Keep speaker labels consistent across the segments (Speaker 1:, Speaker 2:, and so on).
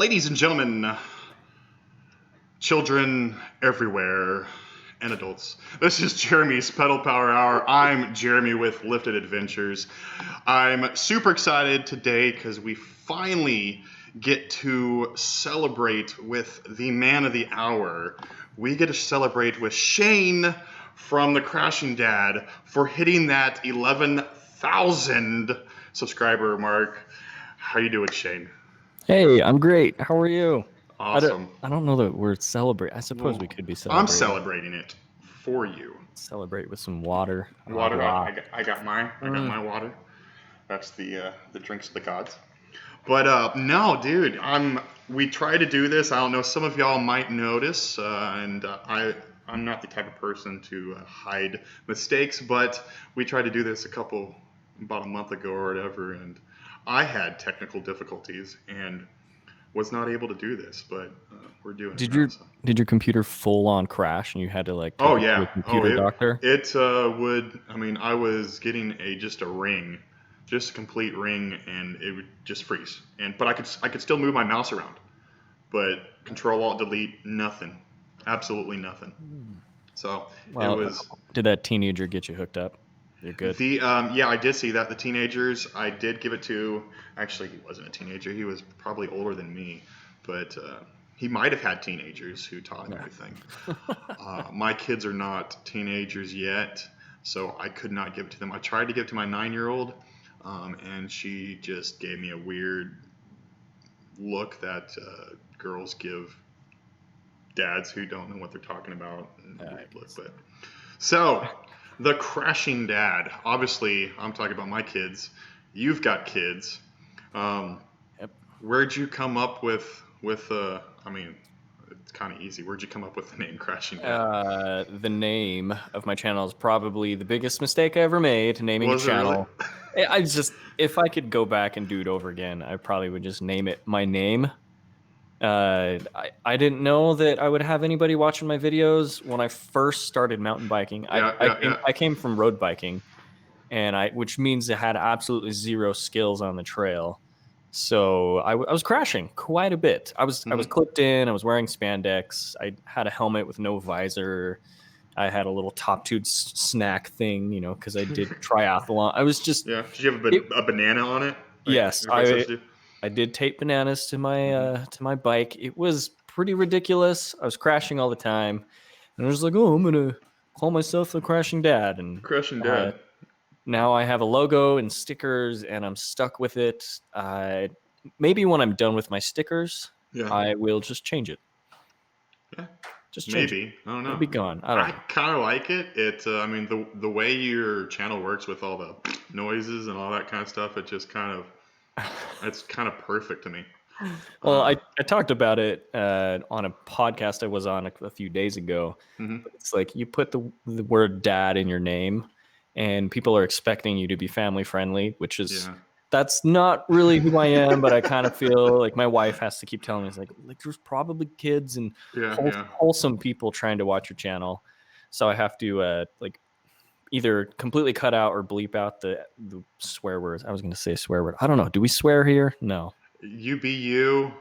Speaker 1: Ladies and gentlemen, children everywhere, and adults. This is Jeremy's Pedal Power Hour. I'm Jeremy with Lifted Adventures. I'm super excited today because we finally get to celebrate with the man of the hour. We get to celebrate with Shane from the Crashing Dad for hitting that 11,000 subscriber mark. How you doing, Shane?
Speaker 2: Hey, I'm great. How are you?
Speaker 1: Awesome.
Speaker 2: I don't know the word celebrate. I suppose we could be celebrating.
Speaker 1: I'm celebrating it for you.
Speaker 2: Celebrate with some water.
Speaker 1: Water. I got mine. I got my water. That's the drinks of the gods. But no, dude. We try to do this. I don't know. Some of y'all might notice, I'm not the type of person to hide mistakes, but we tried to do this about a month ago or whatever, and I had technical difficulties and was not able to do this, but we're doing it now.
Speaker 2: Did your computer full on crash and you had to like
Speaker 1: take
Speaker 2: it to a computer doctor?
Speaker 1: It would. I mean, I was getting just a ring, just a complete ring, and it would just freeze. But I could still move my mouse around, but Control Alt Delete, nothing, absolutely nothing. So it was.
Speaker 2: Did that teenager get you hooked up? You're good.
Speaker 1: Yeah, I did see that. The teenagers, I did give it to. Actually, he wasn't a teenager. He was probably older than me, but he might have had teenagers who taught him everything. My kids are not teenagers yet, so I could not give it to them. I tried to give it to my 9-year-old, and she just gave me a weird look that girls give dads who don't know what they're talking about. So. The Crashing Dad. Obviously, I'm talking about my kids. You've got kids.
Speaker 2: Yep.
Speaker 1: Where'd you come up with I mean, it's kind of easy. Where'd you come up with the name Crashing Dad?
Speaker 2: The name of my channel is probably the biggest mistake I ever made, naming a channel. Really? If I could go back and do it over again, I probably would just name it my name. I didn't know that I would have anybody watching my videos when I first started mountain biking. I came from road biking, which means I had absolutely zero skills on the trail. So I was crashing quite a bit. I was clipped in. I was wearing spandex. I had a helmet with no visor. I had a little top tube snack thing, because I did triathlon. I was just
Speaker 1: Did you have a banana on it?
Speaker 2: Yes, I did tape bananas to my bike. It was pretty ridiculous. I was crashing all the time, and I was like, "Oh, I'm gonna call myself the Crashing Dad." And
Speaker 1: Crashing Dad.
Speaker 2: Now I have a logo and stickers, and I'm stuck with it. Maybe when I'm done with my stickers, I will just change it.
Speaker 1: Yeah, just change it. I don't know.
Speaker 2: It'll be gone. I
Speaker 1: kind of like it. I mean, the way your channel works with all the noises and all that kind of stuff, it just it's kind of perfect to me.
Speaker 2: Well, I talked about it on a podcast I was on a few days ago. Mm-hmm. It's like you put the word dad in your name and people are expecting you to be family friendly, which is that's not really who I am, but I kind of feel like my wife has to keep telling me, it's like there's probably kids and wholesome people trying to watch your channel. So I have to either completely cut out or bleep out the swear words. I was going to say a swear word. I don't know. Do we swear here? No.
Speaker 1: You be you.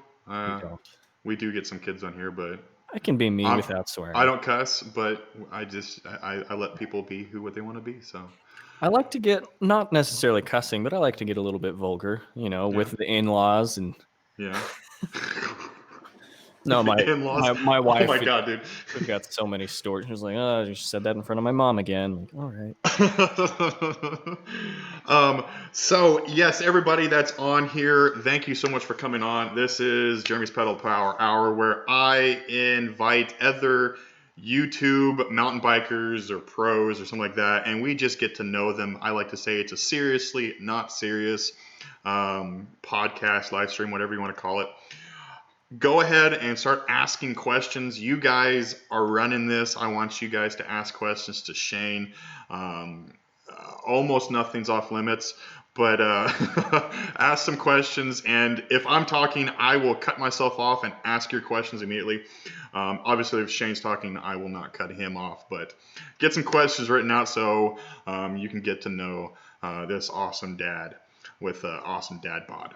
Speaker 1: We do get some kids on here, but
Speaker 2: I can be me without swearing.
Speaker 1: I don't cuss, but I let people be what they want to be. So
Speaker 2: I like to get, not necessarily cussing, but I like to get a little bit vulgar, with the in-laws and No, my wife.
Speaker 1: Oh my god, dude!
Speaker 2: We've got so many stories. She was like, "Oh, you said that in front of my mom again." Like, all
Speaker 1: right. So yes, everybody that's on here, thank you so much for coming on. This is Jeremy's Pedal Power Hour, where I invite other YouTube mountain bikers or pros or something like that, and we just get to know them. I like to say it's a seriously not serious podcast, live stream, whatever you want to call it. Go ahead and start asking questions. You guys are running this. I want you guys to ask questions to Shane. Almost nothing's off limits, but ask some questions. And if I'm talking, I will cut myself off and ask your questions immediately. Obviously, if Shane's talking, I will not cut him off, but get some questions written out so you can get to know this awesome dad. with awesome dad bod.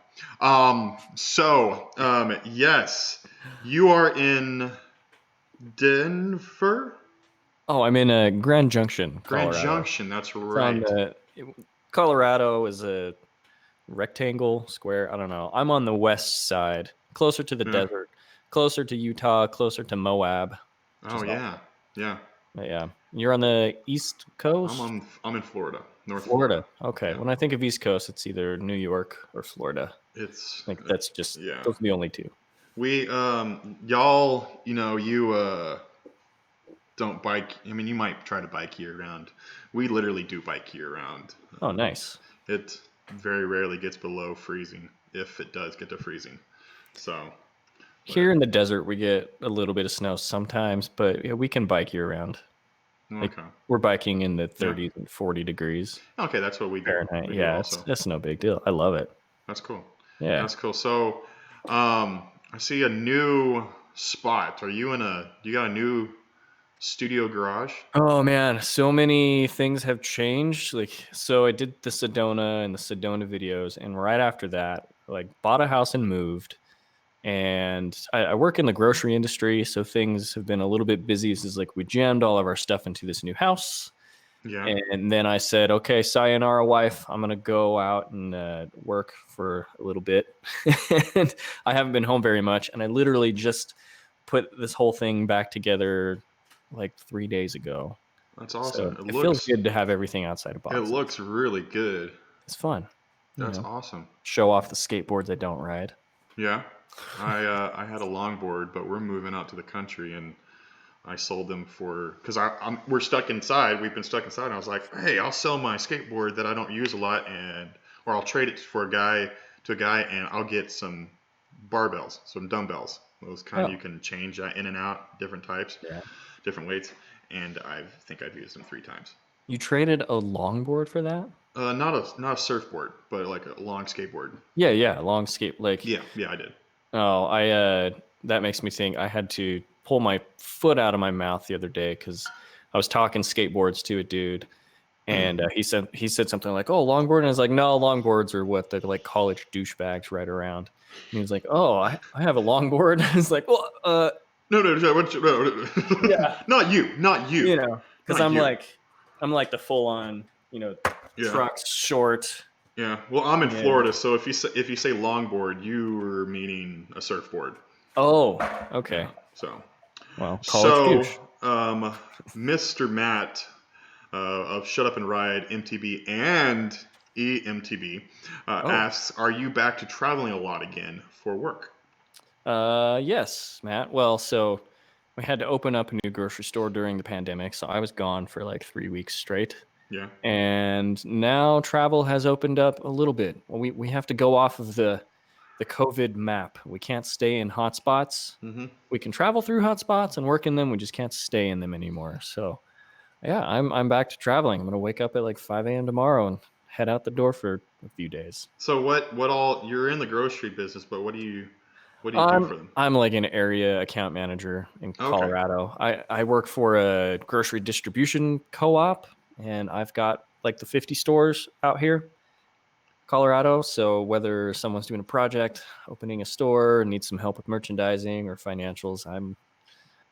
Speaker 1: Yes, you are in Denver,
Speaker 2: Oh, I'm in Grand Junction,
Speaker 1: Grand
Speaker 2: Colorado.
Speaker 1: Junction. That's
Speaker 2: It's on
Speaker 1: right.
Speaker 2: Colorado is a rectangle, square. I don't know. I'm on the west side, closer to the
Speaker 1: Yeah.
Speaker 2: desert, closer to Utah, closer to Moab, which
Speaker 1: Oh
Speaker 2: is
Speaker 1: yeah,
Speaker 2: awesome.
Speaker 1: yeah.
Speaker 2: But yeah, you're on the East Coast,
Speaker 1: I'm in Florida, North
Speaker 2: Florida.
Speaker 1: Florida.
Speaker 2: Okay.
Speaker 1: Yeah.
Speaker 2: When I think of East Coast, it's either New York or Florida.
Speaker 1: It's
Speaker 2: Like that's just
Speaker 1: yeah.
Speaker 2: those are the only two.
Speaker 1: We y'all, you don't bike. I mean, you might try to bike year round. We literally do bike year round.
Speaker 2: Oh, nice.
Speaker 1: It very rarely gets below freezing, if it does get to freezing. So,
Speaker 2: Here
Speaker 1: but
Speaker 2: in the desert, we get a little bit of snow sometimes, but yeah, we can bike year round. Like
Speaker 1: okay,
Speaker 2: we're biking in the
Speaker 1: yeah,
Speaker 2: 30s and 40 degrees
Speaker 1: okay, that's what we do.
Speaker 2: Fahrenheit.
Speaker 1: We do
Speaker 2: Yeah,
Speaker 1: also.
Speaker 2: that's no big deal. I love it.
Speaker 1: That's cool.
Speaker 2: Yeah.
Speaker 1: That's cool. So, I see a new spot. Are you in a? You got a new studio garage?
Speaker 2: Oh man, so many things have changed. Like, so I did the Sedona and the Sedona videos, and right after that, like, bought a house and moved. And I work in the grocery industry, so things have been a little bit busy. This is like we jammed all of our stuff into this new house.
Speaker 1: Yeah.
Speaker 2: And then I said, okay, sayonara, wife. I'm going to go out and work for a little bit. And I haven't been home very much. And I literally just put this whole thing back together like 3 days ago.
Speaker 1: That's awesome.
Speaker 2: So it feels good to have everything outside of
Speaker 1: It
Speaker 2: boxes.
Speaker 1: looks really good.
Speaker 2: It's fun.
Speaker 1: That's awesome.
Speaker 2: Show off the skateboards I don't ride.
Speaker 1: Yeah. I had a longboard, but we're moving out to the country, and I sold them for because we're stuck inside. We've been stuck inside, and I was like, hey, I'll sell my skateboard that I don't use a lot, or I'll trade it for a guy, and I'll get some barbells, some dumbbells. Those kind
Speaker 2: Oh,
Speaker 1: you can change in and out, different types,
Speaker 2: yeah.
Speaker 1: different weights, and I think I've used them 3 times.
Speaker 2: You traded a longboard for that?
Speaker 1: Not a surfboard, but like a long skateboard.
Speaker 2: Yeah, yeah, long skate. Like,
Speaker 1: Yeah, yeah, I did.
Speaker 2: oh, that makes me think I had to pull my foot out of my mouth the other day because I was talking skateboards to a dude, and he said something like, "Oh, longboard," and I was like, "No, longboards are what the like college douchebags ride around." And he was like, "Oh, I have a longboard." I was like, "Well,
Speaker 1: No,
Speaker 2: yeah,
Speaker 1: not you, not you,
Speaker 2: because
Speaker 1: not you.
Speaker 2: I'm like the full on,
Speaker 1: Yeah,
Speaker 2: trucks short."
Speaker 1: yeah. Well, I'm in
Speaker 2: And
Speaker 1: Florida, so if you say longboard, you were meaning a surfboard.
Speaker 2: oh,
Speaker 1: Yeah.
Speaker 2: okay,
Speaker 1: So
Speaker 2: well, college
Speaker 1: so
Speaker 2: douche.
Speaker 1: Mr. Matt of Shut Up and Ride MTB and EMTB
Speaker 2: Oh,
Speaker 1: asks, "Are you back to traveling a lot again for work?"
Speaker 2: yes, Matt. Well, so we had to open up a new grocery store during the pandemic, so I was gone for like 3 weeks straight.
Speaker 1: Yeah.
Speaker 2: And now travel has opened up a little bit. We have to go off of the COVID map. We can't stay in hotspots.
Speaker 1: Mm-hmm.
Speaker 2: We can travel through hotspots and work in them. We just can't stay in them anymore. So yeah, I'm back to traveling. I'm gonna wake up at like 5 a.m. tomorrow and head out the door for a few days.
Speaker 1: So what all you're in the grocery business, but what do you do
Speaker 2: I'm
Speaker 1: for them?
Speaker 2: I'm like an area account manager in
Speaker 1: Okay.
Speaker 2: Colorado. I work for a grocery distribution co-op, and I've got like the 50 stores out here, Colorado. So whether someone's doing a project, opening a store, needs some help with merchandising or financials,
Speaker 1: Super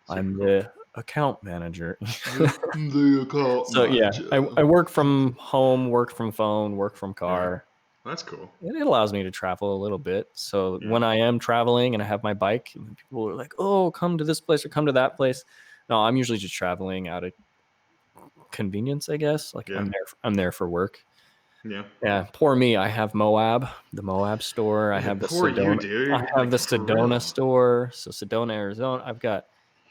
Speaker 2: I'm
Speaker 1: cool.
Speaker 2: the account manager.
Speaker 1: The account
Speaker 2: So yeah,
Speaker 1: manager.
Speaker 2: I work from home, work from phone, work from
Speaker 1: Yeah,
Speaker 2: car.
Speaker 1: that's cool.
Speaker 2: It allows me to travel a little bit. So
Speaker 1: Yeah.
Speaker 2: when I am traveling and I have my bike, and people are like, "Oh, come to this place or come to that place." No, I'm usually just traveling out of convenience, I guess. Like
Speaker 1: Yeah.
Speaker 2: I'm there for work.
Speaker 1: Yeah.
Speaker 2: Yeah, poor me. I have Moab, the Moab store. I
Speaker 1: Yeah.
Speaker 2: have the
Speaker 1: Poor you,
Speaker 2: Sedona. I
Speaker 1: dude.
Speaker 2: have
Speaker 1: Like
Speaker 2: the
Speaker 1: for real.
Speaker 2: Sedona store. So Sedona, Arizona. I've got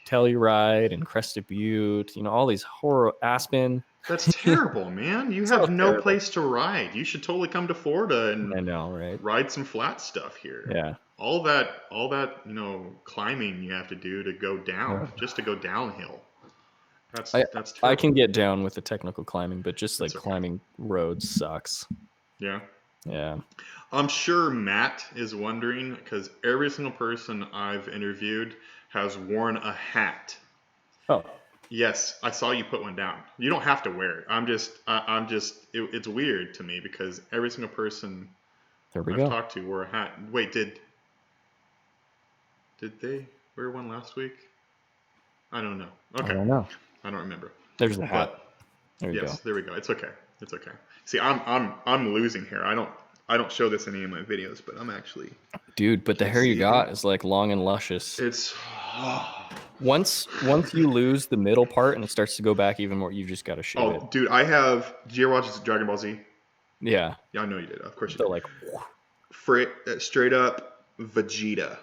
Speaker 2: Telluride and Crested Butte. All these horror Aspen.
Speaker 1: That's terrible, man. You
Speaker 2: So
Speaker 1: have no
Speaker 2: terrible.
Speaker 1: place to ride. You should totally come to Florida and
Speaker 2: I know, right?
Speaker 1: ride some flat stuff here.
Speaker 2: Yeah.
Speaker 1: All that, climbing you have to do to go down,
Speaker 2: Uh,
Speaker 1: just to go downhill. That's
Speaker 2: I
Speaker 1: that's
Speaker 2: I
Speaker 1: terrible.
Speaker 2: can get down with the technical climbing, but just like
Speaker 1: That's okay.
Speaker 2: climbing roads sucks.
Speaker 1: Yeah.
Speaker 2: Yeah.
Speaker 1: I'm sure Matt is wondering because every single person I've interviewed has worn a hat.
Speaker 2: Oh,
Speaker 1: Yes, I saw you put one down. You don't have to wear it. I'm just, it's weird to me because every single person
Speaker 2: There we
Speaker 1: I've
Speaker 2: go.
Speaker 1: talked to wore a hat. Wait, did they wear one last week? I don't know. Okay.
Speaker 2: I don't know.
Speaker 1: I don't remember.
Speaker 2: There's the hat.
Speaker 1: But
Speaker 2: There you
Speaker 1: yes,
Speaker 2: go.
Speaker 1: there we go. It's okay. It's okay. See, I'm losing hair. I don't show this in any of my videos, but I'm actually.
Speaker 2: Dude, but the hair you got is like long and luscious.
Speaker 1: It's.
Speaker 2: Once you lose the middle part and it starts to go back even more, you just got to shave it.
Speaker 1: Oh, dude, I have. Did you ever watch Dragon Ball Z?
Speaker 2: Yeah.
Speaker 1: Yeah, I know you did. Of course you
Speaker 2: So
Speaker 1: did.
Speaker 2: like.
Speaker 1: Straight up Vegeta.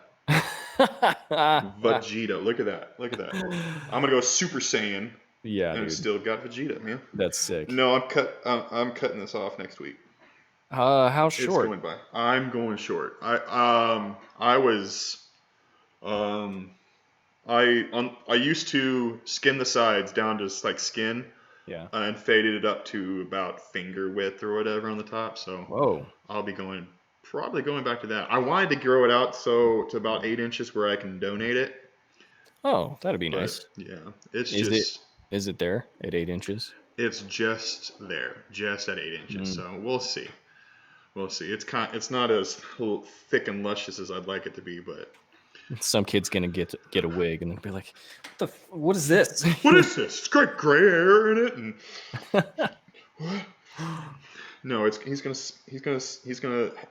Speaker 1: Vegeta. Look at that. Look at that. I'm gonna go Super Saiyan.
Speaker 2: Yeah,
Speaker 1: and
Speaker 2: dude.
Speaker 1: still got Vegeta, man.
Speaker 2: That's sick.
Speaker 1: No, I'm cutting this off next week.
Speaker 2: How short?
Speaker 1: It's going by. I'm going short. I used to skin the sides down to just like skin.
Speaker 2: Yeah.
Speaker 1: And faded it up to about finger width or whatever on the top. So
Speaker 2: whoa,
Speaker 1: I'll be probably going back to that. I wanted to grow it out to about 8 inches where I can donate it.
Speaker 2: Oh, that'd be nice.
Speaker 1: Yeah, it's
Speaker 2: Is it there at 8 inches?
Speaker 1: It's just there, just at 8 inches. So we'll see. We'll see. It's not as thick and luscious as I'd like it to be, but
Speaker 2: some kid's gonna get a wig and then be like, "What is this?
Speaker 1: What is this? It's got gray hair in it." And no, he's gonna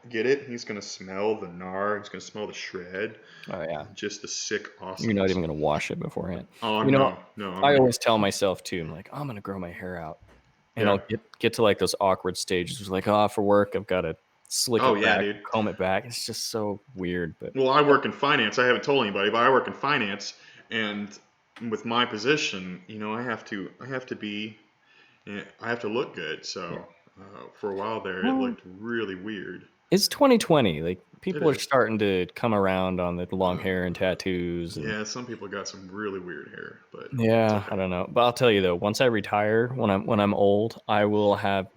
Speaker 1: get it. He's gonna smell the gnar. He's gonna smell the shred.
Speaker 2: Oh yeah,
Speaker 1: just the sick, awesome.
Speaker 2: You're not even gonna wash it beforehand.
Speaker 1: Oh
Speaker 2: no.
Speaker 1: No.
Speaker 2: I always tell myself too. I'm like, I'm gonna grow my hair out, and I'll get to like those awkward stages. It's like, for work, I've got to slick it back, dude. Comb it back. It's just so weird. But
Speaker 1: well, I work in finance. I haven't told anybody, but I work in finance, and with my position, I have to look good. So for a while there, it looked really weird.
Speaker 2: It's 2020. Like people are starting to come around on the long hair and tattoos. And,
Speaker 1: yeah, some people got some really weird hair, but
Speaker 2: yeah, I don't know. But I'll tell you though, once I retire, when I'm old, I will have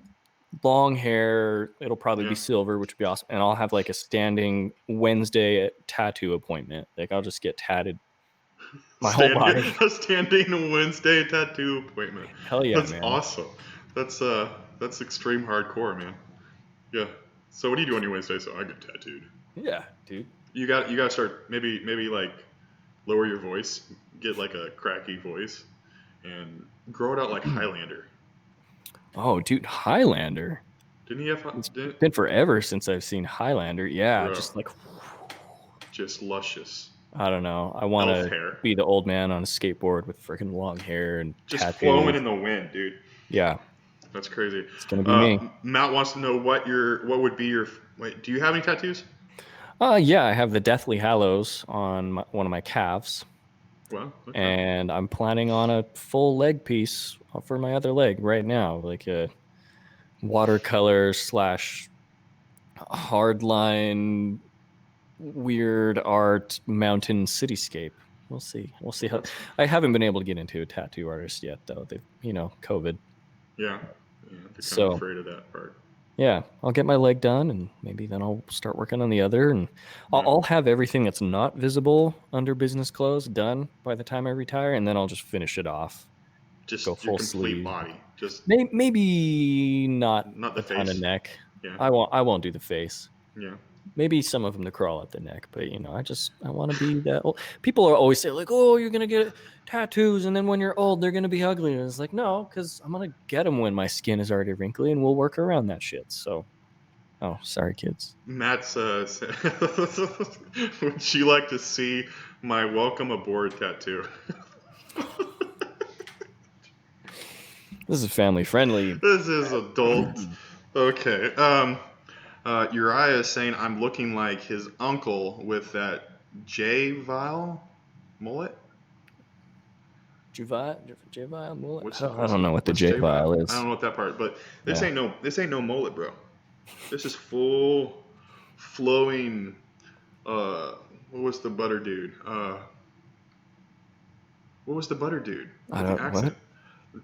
Speaker 2: long hair. It'll probably be silver, which would be awesome. And I'll have like a standing Wednesday tattoo appointment. Like I'll just get tatted my whole body.
Speaker 1: A standing Wednesday tattoo appointment.
Speaker 2: Hell yeah,
Speaker 1: that's man. Awesome. That's extreme hardcore, man. Yeah. So what do you do on your Wednesday? So I get tattooed.
Speaker 2: Yeah, dude.
Speaker 1: You got to start maybe like lower your voice, get like a cracky voice, and grow it out like Highlander.
Speaker 2: Oh, dude, Highlander.
Speaker 1: Didn't he have?
Speaker 2: It's been forever since I've seen Highlander. Yeah, bro.
Speaker 1: Just luscious.
Speaker 2: I don't know. I want to be the old man on a skateboard with freaking long hair and
Speaker 1: just
Speaker 2: tattoos.
Speaker 1: Flowing in the wind, dude.
Speaker 2: Yeah.
Speaker 1: That's crazy.
Speaker 2: It's gonna be me.
Speaker 1: Matt wants to know what would be your. Wait, do you have any tattoos?
Speaker 2: Yeah, I have the Deathly Hallows on one of my calves.
Speaker 1: Well, okay.
Speaker 2: And I'm planning on a full leg piece for my other leg right now, like a watercolor / hardline weird art mountain cityscape. We'll see how. I haven't been able to get into a tattoo artist yet, though. COVID.
Speaker 1: Yeah, they're kind of afraid of that part.
Speaker 2: Yeah, I'll get my leg done, and maybe then I'll start working on the other, and I'll have everything that's not visible under business clothes done by the time I retire, and then I'll just finish it off.
Speaker 1: Just go full sleeve body. Just
Speaker 2: maybe not
Speaker 1: the face.
Speaker 2: On the neck.
Speaker 1: Yeah.
Speaker 2: I won't do the face.
Speaker 1: Yeah.
Speaker 2: Maybe some of them to crawl up the neck, but I want to be that old. People are always saying like, "Oh, you're gonna get tattoos, and then when you're old, they're gonna be ugly." And it's like, no, because I'm gonna get them when my skin is already wrinkly, and we'll work around that shit. So, sorry, kids.
Speaker 1: Matt says, "Would you like to see my welcome aboard tattoo?"
Speaker 2: This is family friendly.
Speaker 1: This is adult. Okay. Uriah is saying I'm looking like his uncle with that J-Vile mullet.
Speaker 2: J-Vile mullet? I don't know what the J-Vile is.
Speaker 1: I don't know what that part, but this ain't no mullet, bro. This is full flowing. What was the butter dude?
Speaker 2: I don't know. What?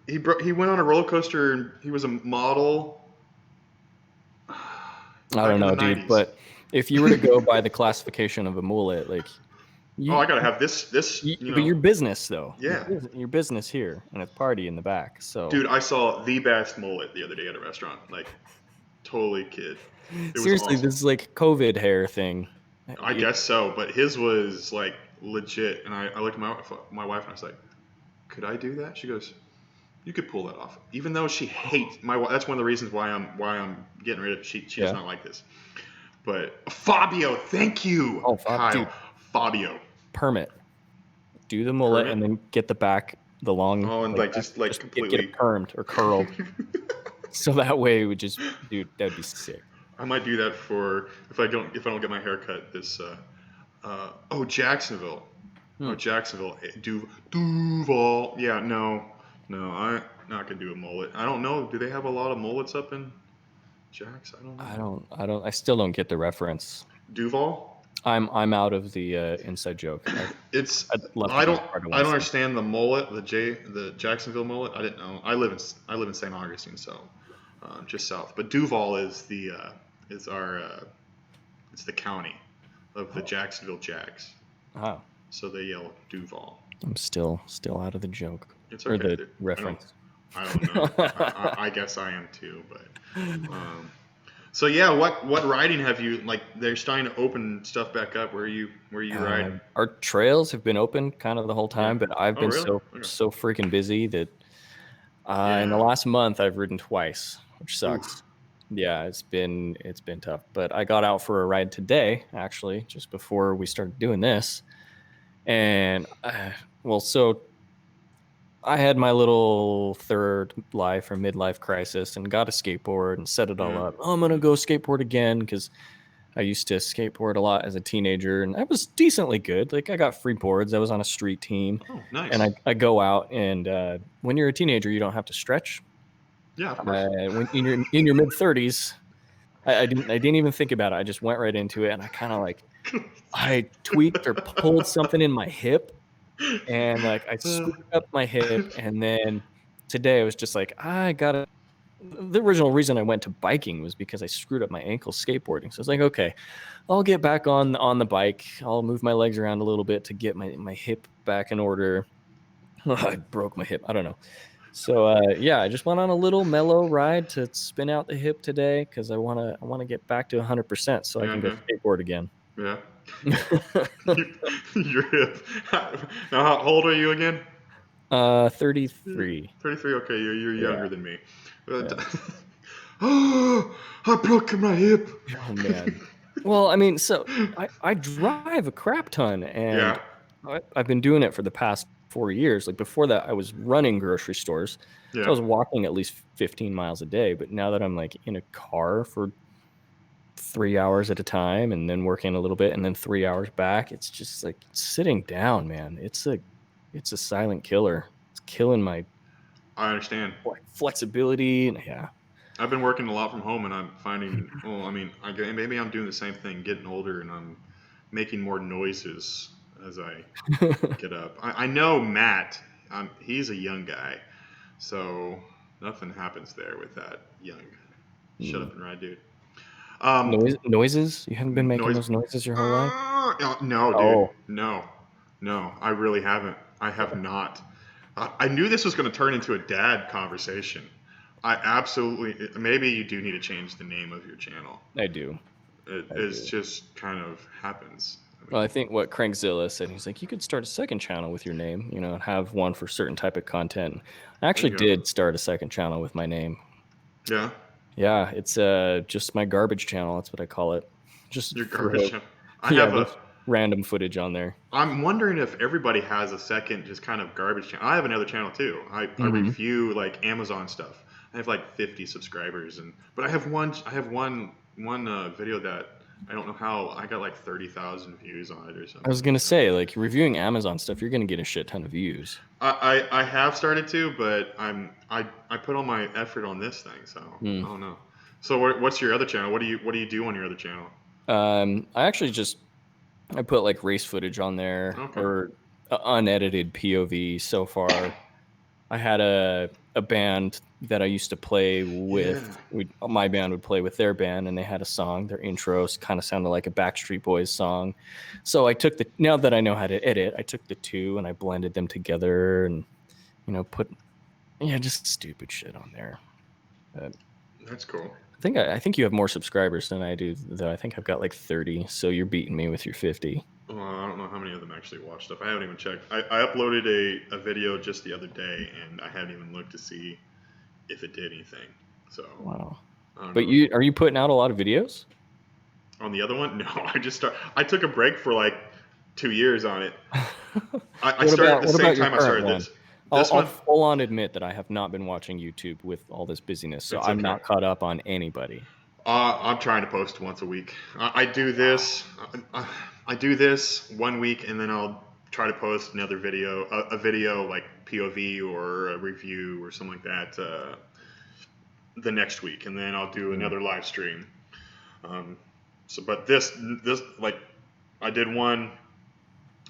Speaker 1: He went on a roller coaster and he was a model.
Speaker 2: I don't know, dude, but if you were to go by the classification of a mullet, like
Speaker 1: I gotta have this.
Speaker 2: But your business though,
Speaker 1: yeah,
Speaker 2: your business here and a party in the back. So,
Speaker 1: dude, I saw the best mullet the other day at a restaurant. Like, totally kid. It was
Speaker 2: Seriously,
Speaker 1: awesome.
Speaker 2: this is like COVID hair thing.
Speaker 1: I guess so, but his was like legit. And I looked at my wife and I was like, could I do that? She goes, you could pull that off. Even though she hates that's one of the reasons why I'm getting rid of it. She does not like this. But Fabio, thank you,
Speaker 2: Oh,
Speaker 1: Kyle.
Speaker 2: dude.
Speaker 1: Fabio.
Speaker 2: Permit. Do the mullet and then get the back, the long.
Speaker 1: Oh, and like just completely
Speaker 2: get it permed or curled. So that way it would just, dude, that'd be sick.
Speaker 1: I might do that if I don't get my hair cut this. Jacksonville. Oh, Jacksonville. Duval. Yeah, no, I'm not gonna do a mullet. I don't know. Do they have a lot of mullets up in Jacks? I don't know.
Speaker 2: I still don't get the reference.
Speaker 1: Duval.
Speaker 2: I'm out of the inside joke.
Speaker 1: I don't understand the mullet, the Jacksonville mullet. I didn't know. I live in St. Augustine, so just south. But Duval is it's the county of the Jacksonville Jags.
Speaker 2: Oh.
Speaker 1: So they yell Duval.
Speaker 2: I'm still out of the joke.
Speaker 1: It's okay.
Speaker 2: Or the reference.
Speaker 1: I don't know. I guess I am too, but so yeah, what riding have you like? They're starting to open stuff back up. Where are you riding?
Speaker 2: Our trails have been open kind of the whole time, but I've been
Speaker 1: really?
Speaker 2: so freaking busy that in the last month I've ridden twice, which sucks. Oof. Yeah, it's been tough. But I got out for a ride today, actually, just before we started doing this. And so I had my little third life or midlife crisis and got a skateboard and set it all up. Oh, I'm going to go skateboard again because I used to skateboard a lot as a teenager and I was decently good. Like I got free boards. I was on a street team.
Speaker 1: Oh, nice.
Speaker 2: And I go out and when you're a teenager, you don't have to stretch.
Speaker 1: Yeah, of course.
Speaker 2: When in your mid 30s, I didn't even think about it. I just went right into it and I kind of like I tweaked or pulled something in my hip and like I screwed up my hip. And then today I was just like, the original reason I went to biking was because I screwed up my ankle skateboarding. So I was like, okay, I'll get back on the bike. I'll move my legs around a little bit to get my hip back in order. I broke my hip. I don't know. So I just went on a little mellow ride to spin out the hip today because I want to get back to 100% so I can go skateboard again.
Speaker 1: Yeah. Your hip. Now, how old are you again?
Speaker 2: 33.
Speaker 1: 33. Okay, you're younger than me. Oh, I broke my hip.
Speaker 2: Oh man. Well, I mean, so I drive a crap ton, and I've been doing it for the past 4 years. Like before that, I was running grocery stores. So I was walking at least 15 miles a day. But now that I'm like in a car for 3 hours at a time and then working a little bit and then 3 hours back, it's just like sitting down, man. It's a silent killer. It's killing my
Speaker 1: understand
Speaker 2: flexibility. And
Speaker 1: I've been working a lot from home and I'm finding, maybe I'm doing the same thing, getting older and I'm making more noises as I get up. I know Matt, he's a young guy, so nothing happens there with that young. Shut up and ride, dude.
Speaker 2: Noises? You haven't been making those noises your whole life?
Speaker 1: No, dude. No, I really haven't. I have not. I knew this was going to turn into a dad conversation. Maybe you do need to change the name of your channel.
Speaker 2: I do.
Speaker 1: It just kind of happens.
Speaker 2: Well, I think what Crankzilla said, he's like, you could start a second channel with your name, and have one for certain type of content. I actually did start a second channel with my name.
Speaker 1: Yeah?
Speaker 2: Yeah, it's just my garbage channel. That's what I call it. Just
Speaker 1: your garbage channel.
Speaker 2: I have random footage on there.
Speaker 1: I'm wondering if everybody has a second just kind of garbage channel. I have another channel too. I review like Amazon stuff. I have like 50 subscribers, but I have one video that I don't know how I got like 30,000 views on it or something.
Speaker 2: I was gonna say, like reviewing Amazon stuff, you're gonna get a shit ton of views.
Speaker 1: I have started to, but I put all my effort on this thing, so I don't know. So what's your other channel? What do you do on your other channel?
Speaker 2: I actually I put like race footage on there or unedited POV so far. I had a band that I used to play with. My band would play with their band, and they had a song. Their intros kind of sounded like a Backstreet Boys song. So I took now that I know how to edit, I took the two and I blended them together and put just stupid shit on there.
Speaker 1: That's cool.
Speaker 2: I think you have more subscribers than I do, though. I think I've got like 30, so you're beating me with your 50.
Speaker 1: Well, I don't know how many of them actually watched stuff. I haven't even checked. I uploaded a video just the other day, and I haven't even looked to see if it did anything. So
Speaker 2: Wow.
Speaker 1: I don't
Speaker 2: But
Speaker 1: know.
Speaker 2: are you putting out a lot of videos?
Speaker 1: On the other one, no. I took a break for like 2 years on it. I started at the
Speaker 2: What
Speaker 1: same
Speaker 2: about your
Speaker 1: time I
Speaker 2: current
Speaker 1: started
Speaker 2: one?
Speaker 1: this. This
Speaker 2: I'll
Speaker 1: one,
Speaker 2: full on admit that I have not been watching YouTube with all this busyness, so
Speaker 1: it's
Speaker 2: I'm
Speaker 1: okay.
Speaker 2: not caught up on anybody.
Speaker 1: I'm trying to post once a week. I do
Speaker 2: Wow.
Speaker 1: this. I do this 1 week, and then I'll try to post another video, a video like POV or a review or something like that, the next week, and then I'll do another live stream. Um, but this like I did one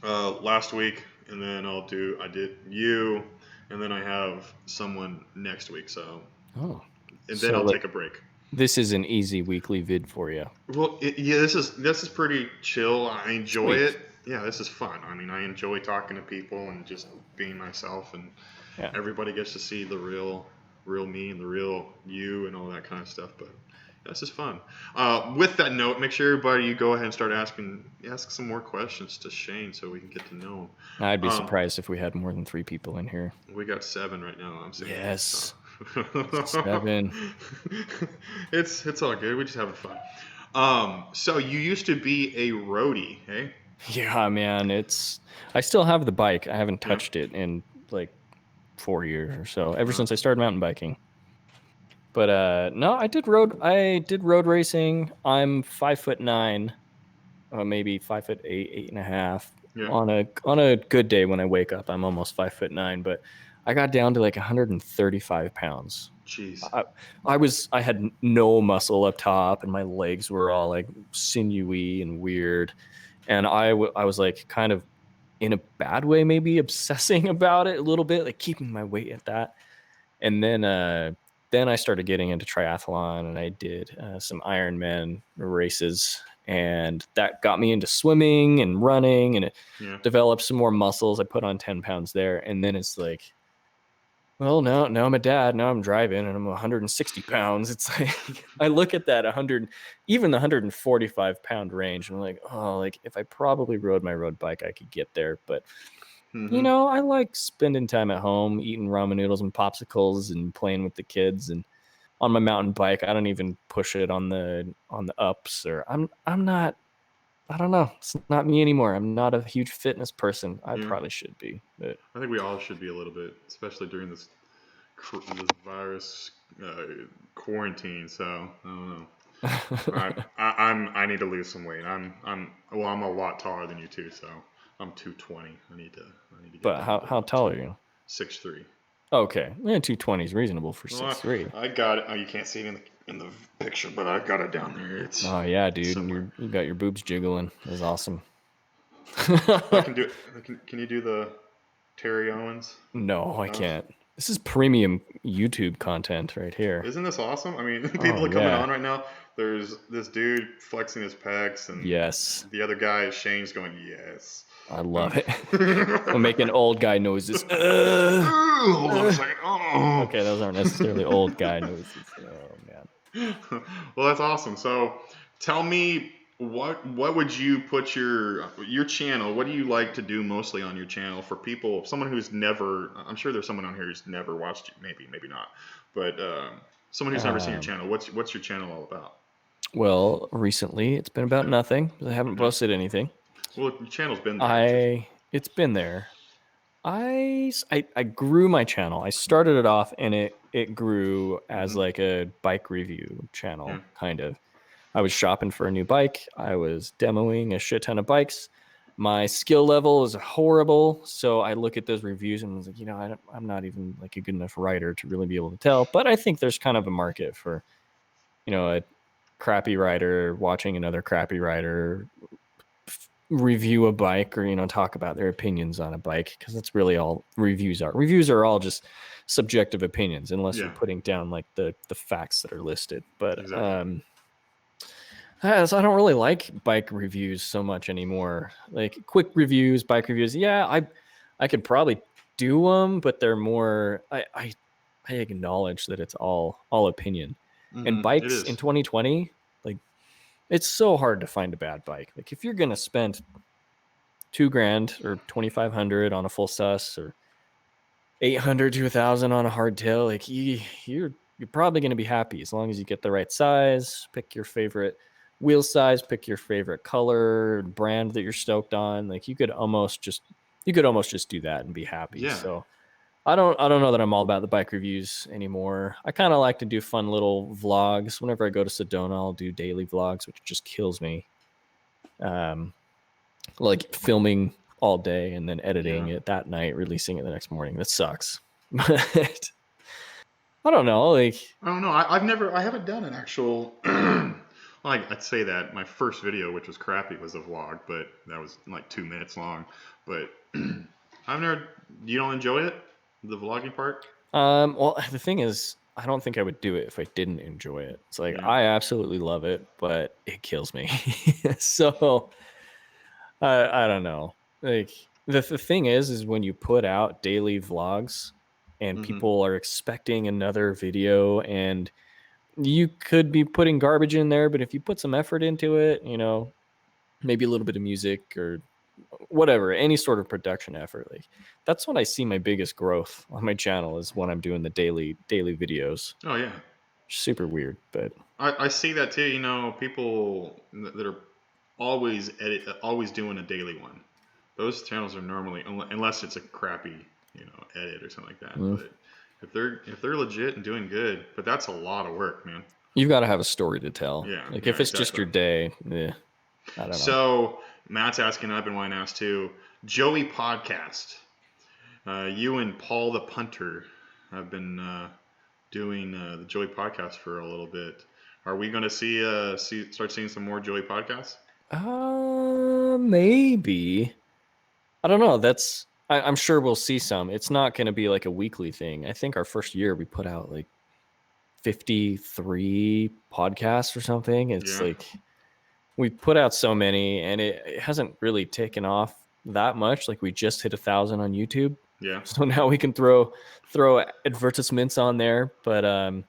Speaker 1: last week, and then I did you, and then I have someone next week. So,
Speaker 2: Oh,
Speaker 1: and then
Speaker 2: so
Speaker 1: I'll
Speaker 2: like
Speaker 1: take a break.
Speaker 2: this is an easy weekly vid for you.
Speaker 1: Well, yeah, this is pretty chill. I enjoy
Speaker 2: Sweet.
Speaker 1: it. Yeah, this is fun. I mean, I enjoy talking to people and just being myself, and
Speaker 2: Yeah.
Speaker 1: everybody gets to see the real me and the real you and all that kind of stuff. But this is fun. With that note, make sure everybody you go ahead and start ask some more questions to Shane so we can get to know him.
Speaker 2: I'd be surprised if we had more than 3 people in here.
Speaker 1: We got 7 right now. I'm saying.
Speaker 2: Yes.
Speaker 1: So.
Speaker 2: 7.
Speaker 1: It's all good. We're just having fun. So you used to be a roadie, hey?
Speaker 2: Yeah, man, I still have the bike. I haven't
Speaker 1: Yeah.
Speaker 2: touched it in like 4 years or so, ever since I started mountain biking. But no, I did road racing. I'm 5'9", maybe 5'8", 8.5.
Speaker 1: Yeah.
Speaker 2: On a good day when I wake up, I'm almost 5'9", but I got down to like 135 pounds.
Speaker 1: Jeez.
Speaker 2: I had no muscle up top, and my legs were all like sinewy and weird. And I was like kind of in a bad way, maybe obsessing about it a little bit, like keeping my weight at that. And then I started getting into triathlon, and I did some Ironman races, and that got me into swimming and running, and it developed some more muscles. I put on 10 pounds there, and then it's like, well, now I'm a dad. Now I'm driving, and I'm 160 pounds. It's like I look at that 100, even the 145 pound range, and I'm like, oh, like if I probably rode my road bike, I could get there. But I like spending time at home, eating ramen noodles and popsicles, and playing with the kids. And on my mountain bike, I don't even push it on the ups, or I'm not. I don't know. It's not me anymore. I'm not a huge fitness person. I probably should be, but
Speaker 1: I think we all should be a little bit, especially during this virus quarantine. So I don't know. I need to lose some weight. I'm a lot taller than you too. So I'm 220. I need to get
Speaker 2: But
Speaker 1: down to
Speaker 2: how tall are you?
Speaker 1: 6'3".
Speaker 2: Okay, yeah, 220 is reasonable for 6'3".
Speaker 1: I got it. Oh, you can't see it in the picture, but I got it down there. It's
Speaker 2: yeah, dude,
Speaker 1: somewhere.
Speaker 2: you got your boobs jiggling. That's awesome.
Speaker 1: I can do it. Can you do the Terry Owens?
Speaker 2: No, I can't. This is premium YouTube content right here.
Speaker 1: Isn't this awesome? I mean, people are coming on right now. There's this dude flexing his pecs, and
Speaker 2: yes,
Speaker 1: the other guy, Shane's going, yes.
Speaker 2: I love it. I'm making old guy noises.
Speaker 1: Hold on a second. Oh.
Speaker 2: Okay, those aren't necessarily old guy noises. Oh man.
Speaker 1: Well, that's awesome. So, tell me what would you put your channel? What do you like to do mostly on your channel for people? Someone who's never, I'm sure there's someone on here who's never watched it. Maybe not, but someone who's never seen your channel. What's your channel all about?
Speaker 2: Well, recently it's been about nothing. I haven't posted anything.
Speaker 1: Well, your channel's been there.
Speaker 2: It's been there. I grew my channel. I started it off, and it grew as like a bike review channel, kind of. I was shopping for a new bike. I was demoing a shit ton of bikes. My skill level is horrible, so I look at those reviews and I was like, I'm not even like a good enough writer to really be able to tell. But I think there's kind of a market for, a crappy writer watching another crappy writer review a bike, or talk about their opinions on a bike, because that's really all reviews are. Reviews are all just subjective opinions, unless you're putting down like the facts that are listed. But
Speaker 1: exactly.
Speaker 2: so I don't really like bike reviews so much anymore. Like quick reviews, bike reviews. Yeah, I could probably do them, but they're more. I acknowledge that it's all opinion. And
Speaker 1: It
Speaker 2: bikes in
Speaker 1: is.
Speaker 2: 2020, like, it's so hard to find a bad bike. Like, if you're gonna spend $2,000 or 2,500 on a full sus, or 800 to 1,000 on a hardtail, like, you're probably going to be happy as long as you get the right size, pick your favorite wheel size, pick your favorite color, brand that you're stoked on. Like, you could almost just do that and be happy.
Speaker 1: Yeah.
Speaker 2: So I don't know that I'm all about the bike reviews anymore. I kind of like to do fun little vlogs. Whenever I go to Sedona, I'll do daily vlogs, which just kills me. Like filming all day and then editing it that night, releasing it the next morning. That sucks. But I don't know. Like,
Speaker 1: I don't know. I haven't done an actual. Like, I'd say that my first video, which was crappy, was a vlog, but that was like 2 minutes long. But I've never. You don't enjoy it, the vlogging part?
Speaker 2: well, the thing is, I don't think I would do it if I didn't enjoy it. It's like,
Speaker 1: Yeah.
Speaker 2: I absolutely love it, but it kills me. So I don't know. Like, the thing is when you put out daily vlogs and people are expecting another video, and you could be putting garbage in there, but if you put some effort into it, maybe a little bit of music or whatever, any sort of production effort, like, that's when I see my biggest growth on my channel, is when I'm doing the daily videos.
Speaker 1: Oh yeah.
Speaker 2: Super weird, but
Speaker 1: I see that too. People that are always doing a daily one. Those channels are normally, unless it's a crappy, edit or something like that. But if they're legit and doing good, but that's a lot of work, man.
Speaker 2: you've got to have a story to tell.
Speaker 1: Yeah,
Speaker 2: Like,
Speaker 1: yeah,
Speaker 2: if it's just
Speaker 1: exactly.
Speaker 2: your day, I don't know.
Speaker 1: So Matt's asking, I've been wanting to ask too. Joey podcast. You and Paul the punter have been doing the Joey podcast for a little bit. Are we going to start seeing some more Joey podcasts?
Speaker 2: Maybe. I don't know. I'm sure we'll see some. It's not going to be like a weekly thing. I think our first year we put out like 53 podcasts or something. It's
Speaker 1: Yeah.
Speaker 2: like, we put out so many, and it hasn't really taken off that much. Like, we just hit 1,000 on YouTube.
Speaker 1: Yeah.
Speaker 2: So now we can throw advertisements on there, but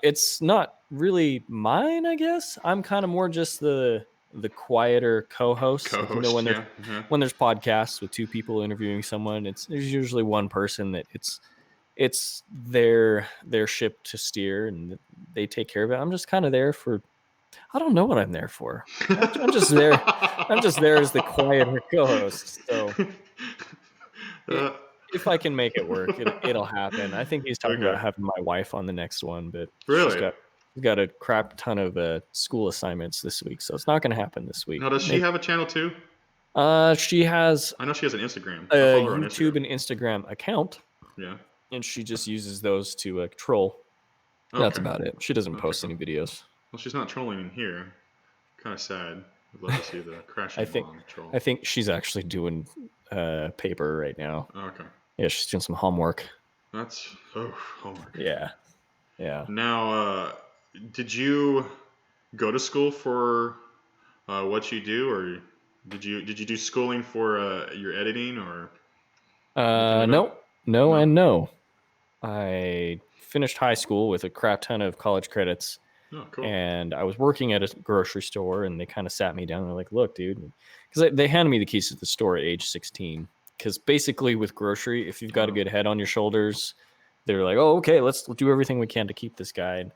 Speaker 2: it's not really mine, I guess. I'm kind of more just the quieter co-host. Like,
Speaker 1: Co-host. Yeah.
Speaker 2: when there's podcasts with two people interviewing someone, there's usually one person that it's their ship to steer, and they take care of it. I'm just kind of there for, I don't know what I'm there for. I'm just there. I'm just there as the quieter co-host. So if I can make it work, it'll happen. I think he's talking about having my wife on the next one, but she's
Speaker 1: Really?
Speaker 2: got a crap ton of school assignments this week, so it's not going to happen this week.
Speaker 1: Now, does she have a channel too?
Speaker 2: She has.
Speaker 1: I know she has an Instagram.
Speaker 2: A
Speaker 1: I follow her on
Speaker 2: YouTube
Speaker 1: Instagram.
Speaker 2: and Instagram account.
Speaker 1: Yeah.
Speaker 2: And she just uses those to troll. Okay. That's about it. She doesn't post any videos.
Speaker 1: Well, she's not trolling in here. Kind of sad. I'd love to see the crashing mom troll.
Speaker 2: I think she's actually doing paper right now.
Speaker 1: Okay.
Speaker 2: Yeah, she's doing some homework.
Speaker 1: That's homework.
Speaker 2: Yeah.
Speaker 1: Now, did you go to school for what you do, or did you do schooling for your editing, or?
Speaker 2: No, and no. I finished high school with a crap ton of college credits.
Speaker 1: Oh, cool.
Speaker 2: And I was working at a grocery store, and they kind of sat me down. They're like, "Look, dude," because they handed me the keys to the store at age 16. Because basically, with grocery, if you've got a good head on your shoulders, they're like, "Oh, okay, let's do everything we can to keep this guy."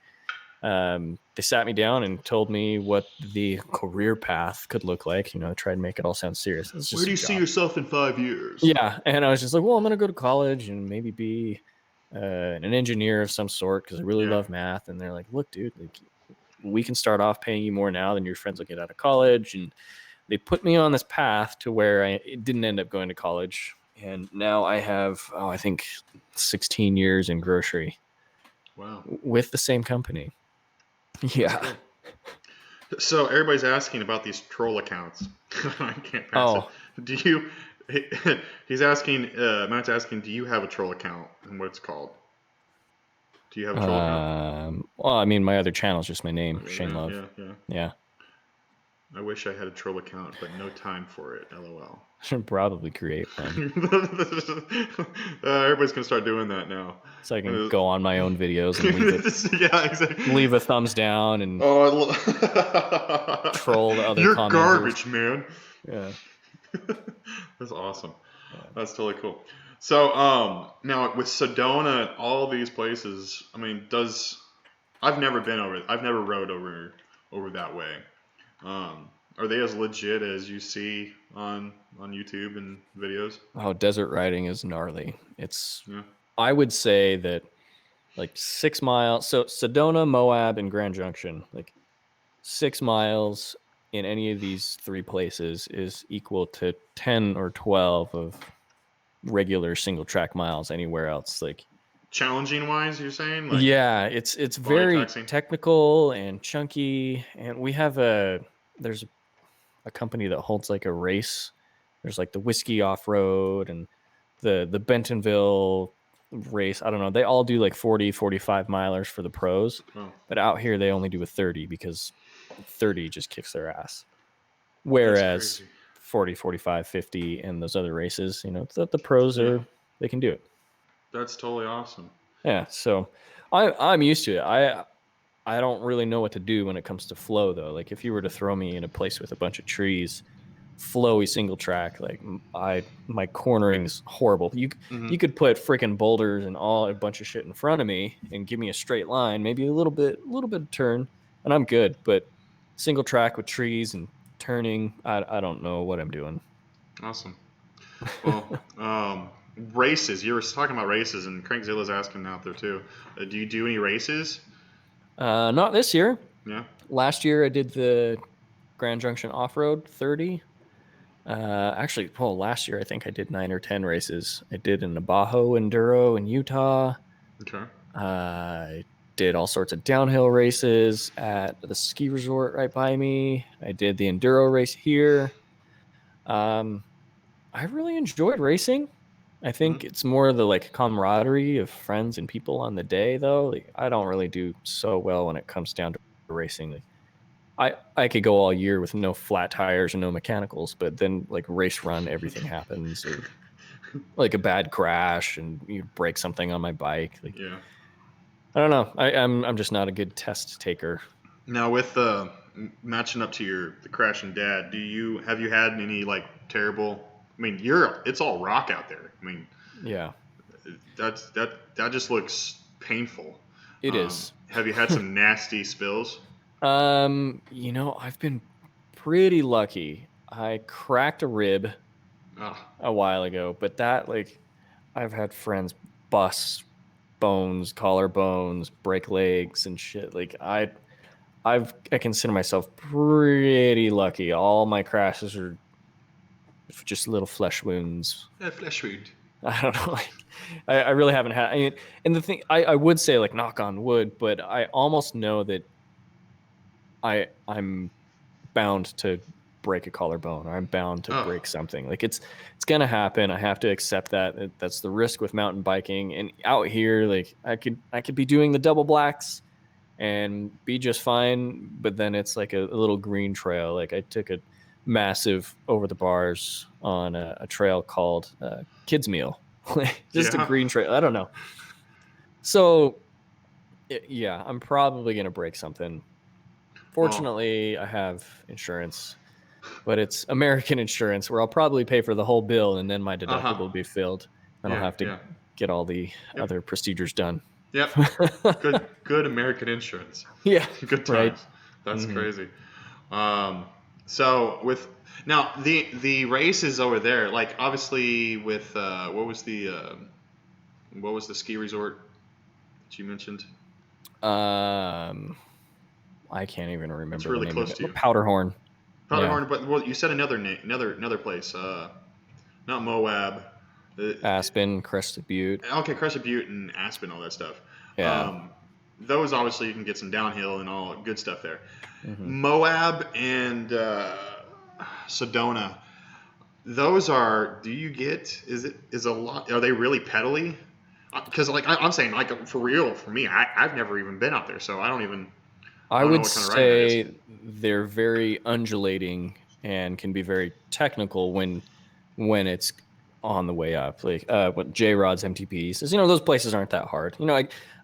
Speaker 2: They sat me down and told me what the career path could look like. Try and make it all sound serious.
Speaker 1: Where do you see yourself in 5 years?
Speaker 2: Yeah, and I was just like, "Well, I'm going to go to college and maybe be an engineer of some sort because I really love math." And they're like, "Look, dude, like, we can start off paying you more now than your friends will get out of college." And they put me on this path to where I didn't end up going to college. And now I have, I think 16 years in grocery.
Speaker 1: Wow.
Speaker 2: With the same company. Yeah.
Speaker 1: Cool. So everybody's asking about these troll accounts. I can't pass it. Do you? He's asking. Matt's asking. Do you have a troll account and what it's called? Do you have a troll account?
Speaker 2: Well, I mean, my other channel is just my name, Shane Love.
Speaker 1: Yeah. I wish I had a troll account, but no time for it. LOL.
Speaker 2: Should probably create one.
Speaker 1: Everybody's gonna start doing that now.
Speaker 2: So I can go on my own videos and leave it.
Speaker 1: Yeah, exactly.
Speaker 2: Leave a thumbs down and troll the other
Speaker 1: You're
Speaker 2: commenters.
Speaker 1: garbage, man.
Speaker 2: Yeah.
Speaker 1: That's awesome.
Speaker 2: Yeah.
Speaker 1: That's totally cool. So, now with Sedona and all these places, I mean, I've never been over. I've never rode over that way. Are they as legit as you see on YouTube and videos?
Speaker 2: Oh, desert riding is gnarly. It's.
Speaker 1: Yeah.
Speaker 2: I would say that like 6 miles. So Sedona, Moab, and Grand Junction, like 6 miles in any of these three places is equal to 10 or 12 of regular single track miles anywhere else. Like
Speaker 1: challenging wise, you're saying? Like,
Speaker 2: yeah, it's very
Speaker 1: taxing?
Speaker 2: technical and chunky. And we have there's a company that holds like a race. There's like the Whiskey Off Road and the Bentonville race. I don't know. They all do like 40, 45 milers for the pros.
Speaker 1: Oh.
Speaker 2: But out here they only do a 30 because 30 just kicks their ass. Whereas 40, 45, 50 and those other races, you know, the pros they can do it.
Speaker 1: That's totally awesome.
Speaker 2: Yeah, so I'm used to it. I don't really know what to do when it comes to flow though. Like if you were to throw me in a place with a bunch of trees, flowy single track, like my cornering's horrible. You could put freaking boulders and a bunch of shit in front of me and give me a straight line, maybe a little bit of turn, and I'm good. But single track with trees and turning, I don't know what I'm doing.
Speaker 1: Awesome. Well, races. You were talking about races, and Crankzilla's asking out there too. Do you do any races?
Speaker 2: Not this year.
Speaker 1: Yeah.
Speaker 2: Last year I did the Grand Junction Off-Road 30. Actually, last year I think I did 9 or 10 races. I did an Navajo Enduro in Utah.
Speaker 1: Okay.
Speaker 2: I did all sorts of downhill races at the ski resort right by me. I did the Enduro race here. I really enjoyed racing. I think it's more the like camaraderie of friends and people on the day, though. Like, I don't really do so well when it comes down to racing. Like, I could go all year with no flat tires and no mechanicals, but then like race run, everything happens, or like a bad crash and you break something on my bike. Like,
Speaker 1: yeah.
Speaker 2: I don't know. I'm just not a good test taker.
Speaker 1: Now with matching up to the crashing dad, have you had any like terrible? I mean, it's all rock out there. I mean,
Speaker 2: yeah,
Speaker 1: that just looks painful.
Speaker 2: It is.
Speaker 1: Have you had some nasty spills?
Speaker 2: You know, I've been pretty lucky. I cracked a rib a while ago, but that like I've had friends bust bones, collarbones, break legs and shit. Like I consider myself pretty lucky. All my crashes are just little flesh wounds.
Speaker 1: Yeah, flesh wound.
Speaker 2: I don't know. Like, I really haven't had. I mean, and the thing I would say, like, knock on wood, but I almost know that I'm bound to break a collarbone, or I'm bound to break something. Like it's gonna happen. I have to accept that. That's the risk with mountain biking. And out here, like I could be doing the double blacks and be just fine, but then it's like a little green trail. Like I took a massive over the bars on a trail called Kids Meal. Just a green trail. I don't know. So yeah, I'm probably gonna break something. Fortunately, I have insurance, but it's American insurance where I'll probably pay for the whole bill and then my deductible will be filled. And I'll have to get all the other procedures done.
Speaker 1: Yep. Good American insurance.
Speaker 2: Yeah.
Speaker 1: Good times. Right. That's crazy. So with now the races over there, like obviously with what was the ski resort that you mentioned?
Speaker 2: I can't even remember.
Speaker 1: It's really close to you.
Speaker 2: Powderhorn.
Speaker 1: Powderhorn, but you said another name, another place. Not Moab.
Speaker 2: Aspen, Crested Butte.
Speaker 1: Okay, Crested Butte and Aspen, all that stuff.
Speaker 2: Yeah.
Speaker 1: Those obviously you can get some downhill and all good stuff there. Moab and Sedona. Those are. Do you get? Is a lot? Are they really pedally? Because like I'm saying, like for real, for me, I've never even been out there, so I don't even. I
Speaker 2: I
Speaker 1: don't know
Speaker 2: would
Speaker 1: what kind of riding that is.
Speaker 2: say they're very undulating and can be very technical when it's on the way up. Like what J Rod's MTP says, those places aren't that hard.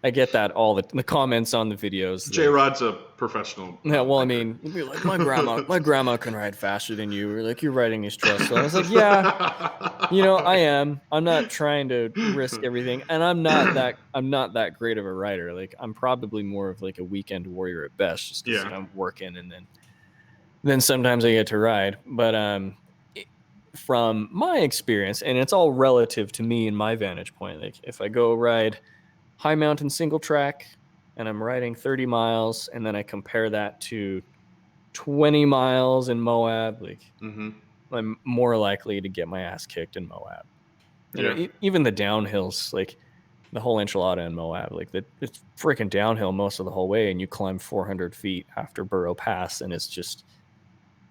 Speaker 2: I get that all the comments on the videos.
Speaker 1: J
Speaker 2: Like,
Speaker 1: Rod's a professional
Speaker 2: yeah, well, I
Speaker 1: biker.
Speaker 2: mean, you'd be like, my grandma can ride faster than you. Or like, you're riding these trails slow. I was like, yeah, I am. I'm not trying to risk everything, and I'm not that great of a rider. Like, I'm probably more of like a weekend warrior at best, just because
Speaker 1: Yeah.
Speaker 2: I'm working, and then sometimes I get to ride. But from my experience, and it's all relative to me and my vantage point. Like, if I go ride high mountain single track and I'm riding 30 miles, and then I compare that to 20 miles in Moab, like, I'm more likely to get my ass kicked in Moab.
Speaker 1: Yeah.
Speaker 2: Even the downhills, like the whole enchilada in Moab, like it's freaking downhill most of the whole way, and you climb 400 feet after Burrow Pass, and it's just,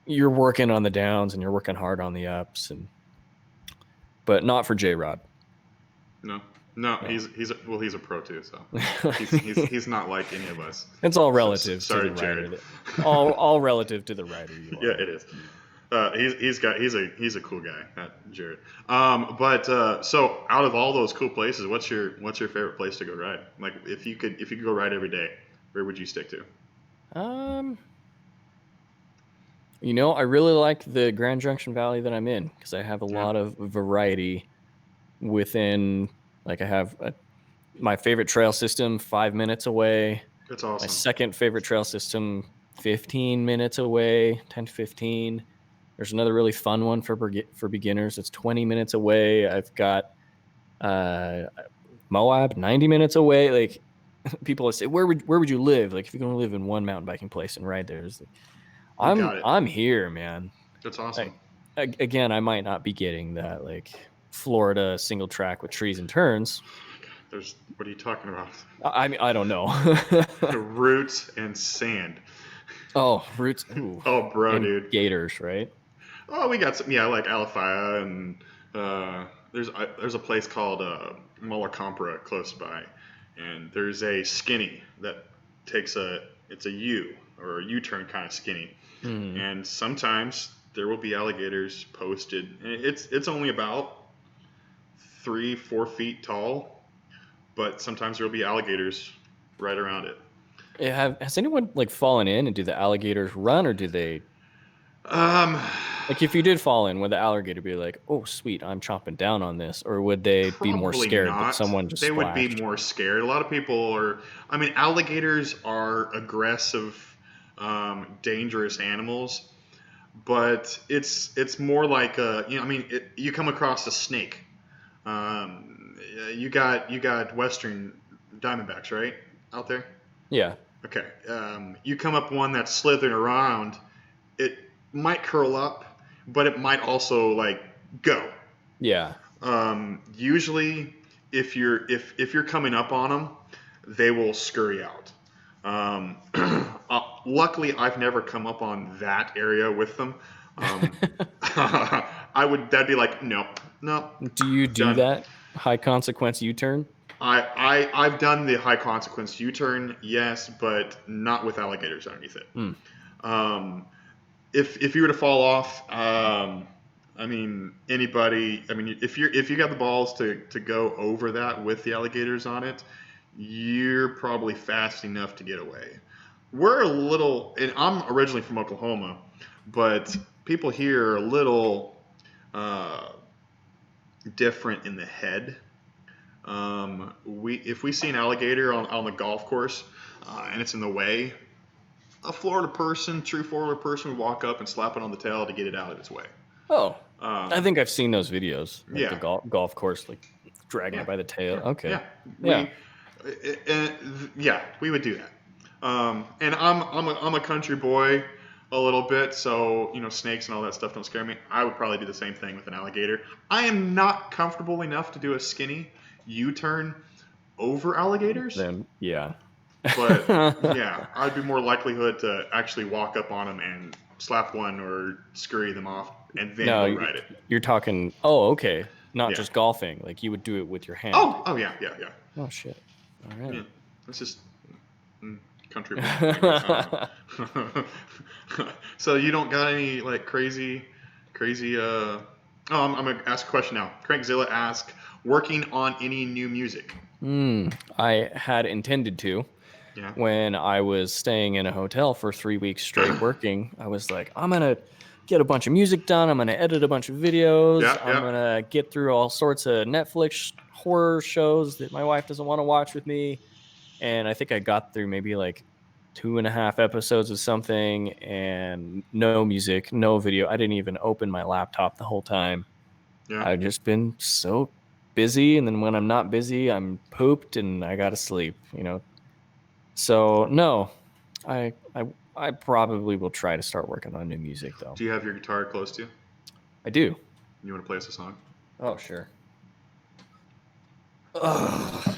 Speaker 2: you're working on the downs and you're working hard on the ups, but not for J Rod.
Speaker 1: No, he's a pro too, so he's not like any of us.
Speaker 2: It's all relative
Speaker 1: Sorry,
Speaker 2: to the
Speaker 1: Jared.
Speaker 2: rider. All relative to the rider you are.
Speaker 1: Yeah, it is. He's a cool guy, Jared. But so out of all those cool places, what's your favorite place to go ride? Like, if you could go ride every day, where would you stick to?
Speaker 2: I really like the Grand Junction Valley that I'm in, because I have a lot of variety within. Like, I have my favorite trail system 5 minutes away.
Speaker 1: That's awesome.
Speaker 2: My second favorite trail system 15 minutes away, 10 to 15. There's another really fun one for beginners. It's 20 minutes away. I've got Moab 90 minutes away. Like, people would say, where would you live? Like, if you're going to live in one mountain biking place and ride there, I'm here, man.
Speaker 1: That's awesome.
Speaker 2: Again, I might not be getting that like Florida single track with trees and turns.
Speaker 1: What are you talking about?
Speaker 2: I mean, I don't know.
Speaker 1: Roots and sand.
Speaker 2: Oh, roots. Ooh.
Speaker 1: Oh, bro,
Speaker 2: and
Speaker 1: dude.
Speaker 2: Gators, right?
Speaker 1: Oh, we got some. Yeah, like Alafaya, and there's a place called Malacompra close by, and there's a skinny that takes it's a U or a U-turn kind of skinny, and sometimes there will be alligators posted. It's only about 3-4 feet tall, but sometimes there will be alligators right around it.
Speaker 2: Has anyone like fallen in, and do the alligators run, or do they? Like, if you did fall in, would the alligator be like, "Oh, sweet, I'm chomping down on this," or would they be more scared that someone just
Speaker 1: They
Speaker 2: splashed?
Speaker 1: would be more scared. A lot of people are. I mean, alligators are aggressive, dangerous animals, but it's more like you come across a snake. You got Western Diamondbacks, right, out there?
Speaker 2: Yeah.
Speaker 1: Okay. You come up one that's slithering around. It might curl up, but it might also like go.
Speaker 2: Yeah.
Speaker 1: Usually, if you're coming up on them, they will scurry out. Luckily, I've never come up on that area with them. That'd be like, no.
Speaker 2: Do you do that high consequence U-turn?
Speaker 1: I've done the high consequence U-turn, yes, but not with alligators underneath it. If you were to fall off, I mean, anybody. I mean, if you got the balls to go over that with the alligators on it, you're probably fast enough to get away. We're a little, and I'm originally from Oklahoma, but people here are a little different in the head. If we see an alligator on the golf course and it's in the way, a true Florida person would walk up and slap it on the tail to get it out of its way.
Speaker 2: Oh, I think I've seen those videos. Like,
Speaker 1: yeah.
Speaker 2: The golf course, like dragging it by the tail.
Speaker 1: Yeah.
Speaker 2: Okay.
Speaker 1: We would do that. And I'm a country boy a little bit, so snakes and all that stuff don't scare me. I would probably do the same thing with an alligator. I am not comfortable enough to do a skinny U-turn over alligators.
Speaker 2: Then yeah.
Speaker 1: But yeah, I'd be more likelihood to actually walk up on them and slap one or scurry them off and then go ride it.
Speaker 2: You're talking. Oh, okay. Not just golfing. Like, you would do it with your hand.
Speaker 1: Oh yeah.
Speaker 2: Oh shit. All right.
Speaker 1: Yeah. It's just Country music, I guess. I don't know. So you don't got any like crazy. Oh, I'm gonna ask a question now. Crankzilla asked, working on any new music?
Speaker 2: I had intended to.
Speaker 1: Yeah.
Speaker 2: When I was staying in a hotel for 3 weeks straight working, I was like, I'm going to get a bunch of music done. I'm going to edit a bunch of videos.
Speaker 1: Yeah,
Speaker 2: I'm
Speaker 1: yeah.
Speaker 2: going to get through all sorts of Netflix horror shows that my wife doesn't want to watch with me. And I think I got through maybe like 2.5 episodes of something and no music, no video. I didn't even open my laptop the whole time.
Speaker 1: Yeah.
Speaker 2: I've just been so busy. And then when I'm not busy, I'm pooped and I got to sleep, So no, I I I probably will try to start working on new music though.
Speaker 1: Do you have your guitar close to you?
Speaker 2: I do.
Speaker 1: You want to play us a song?
Speaker 2: Oh sure. Ugh.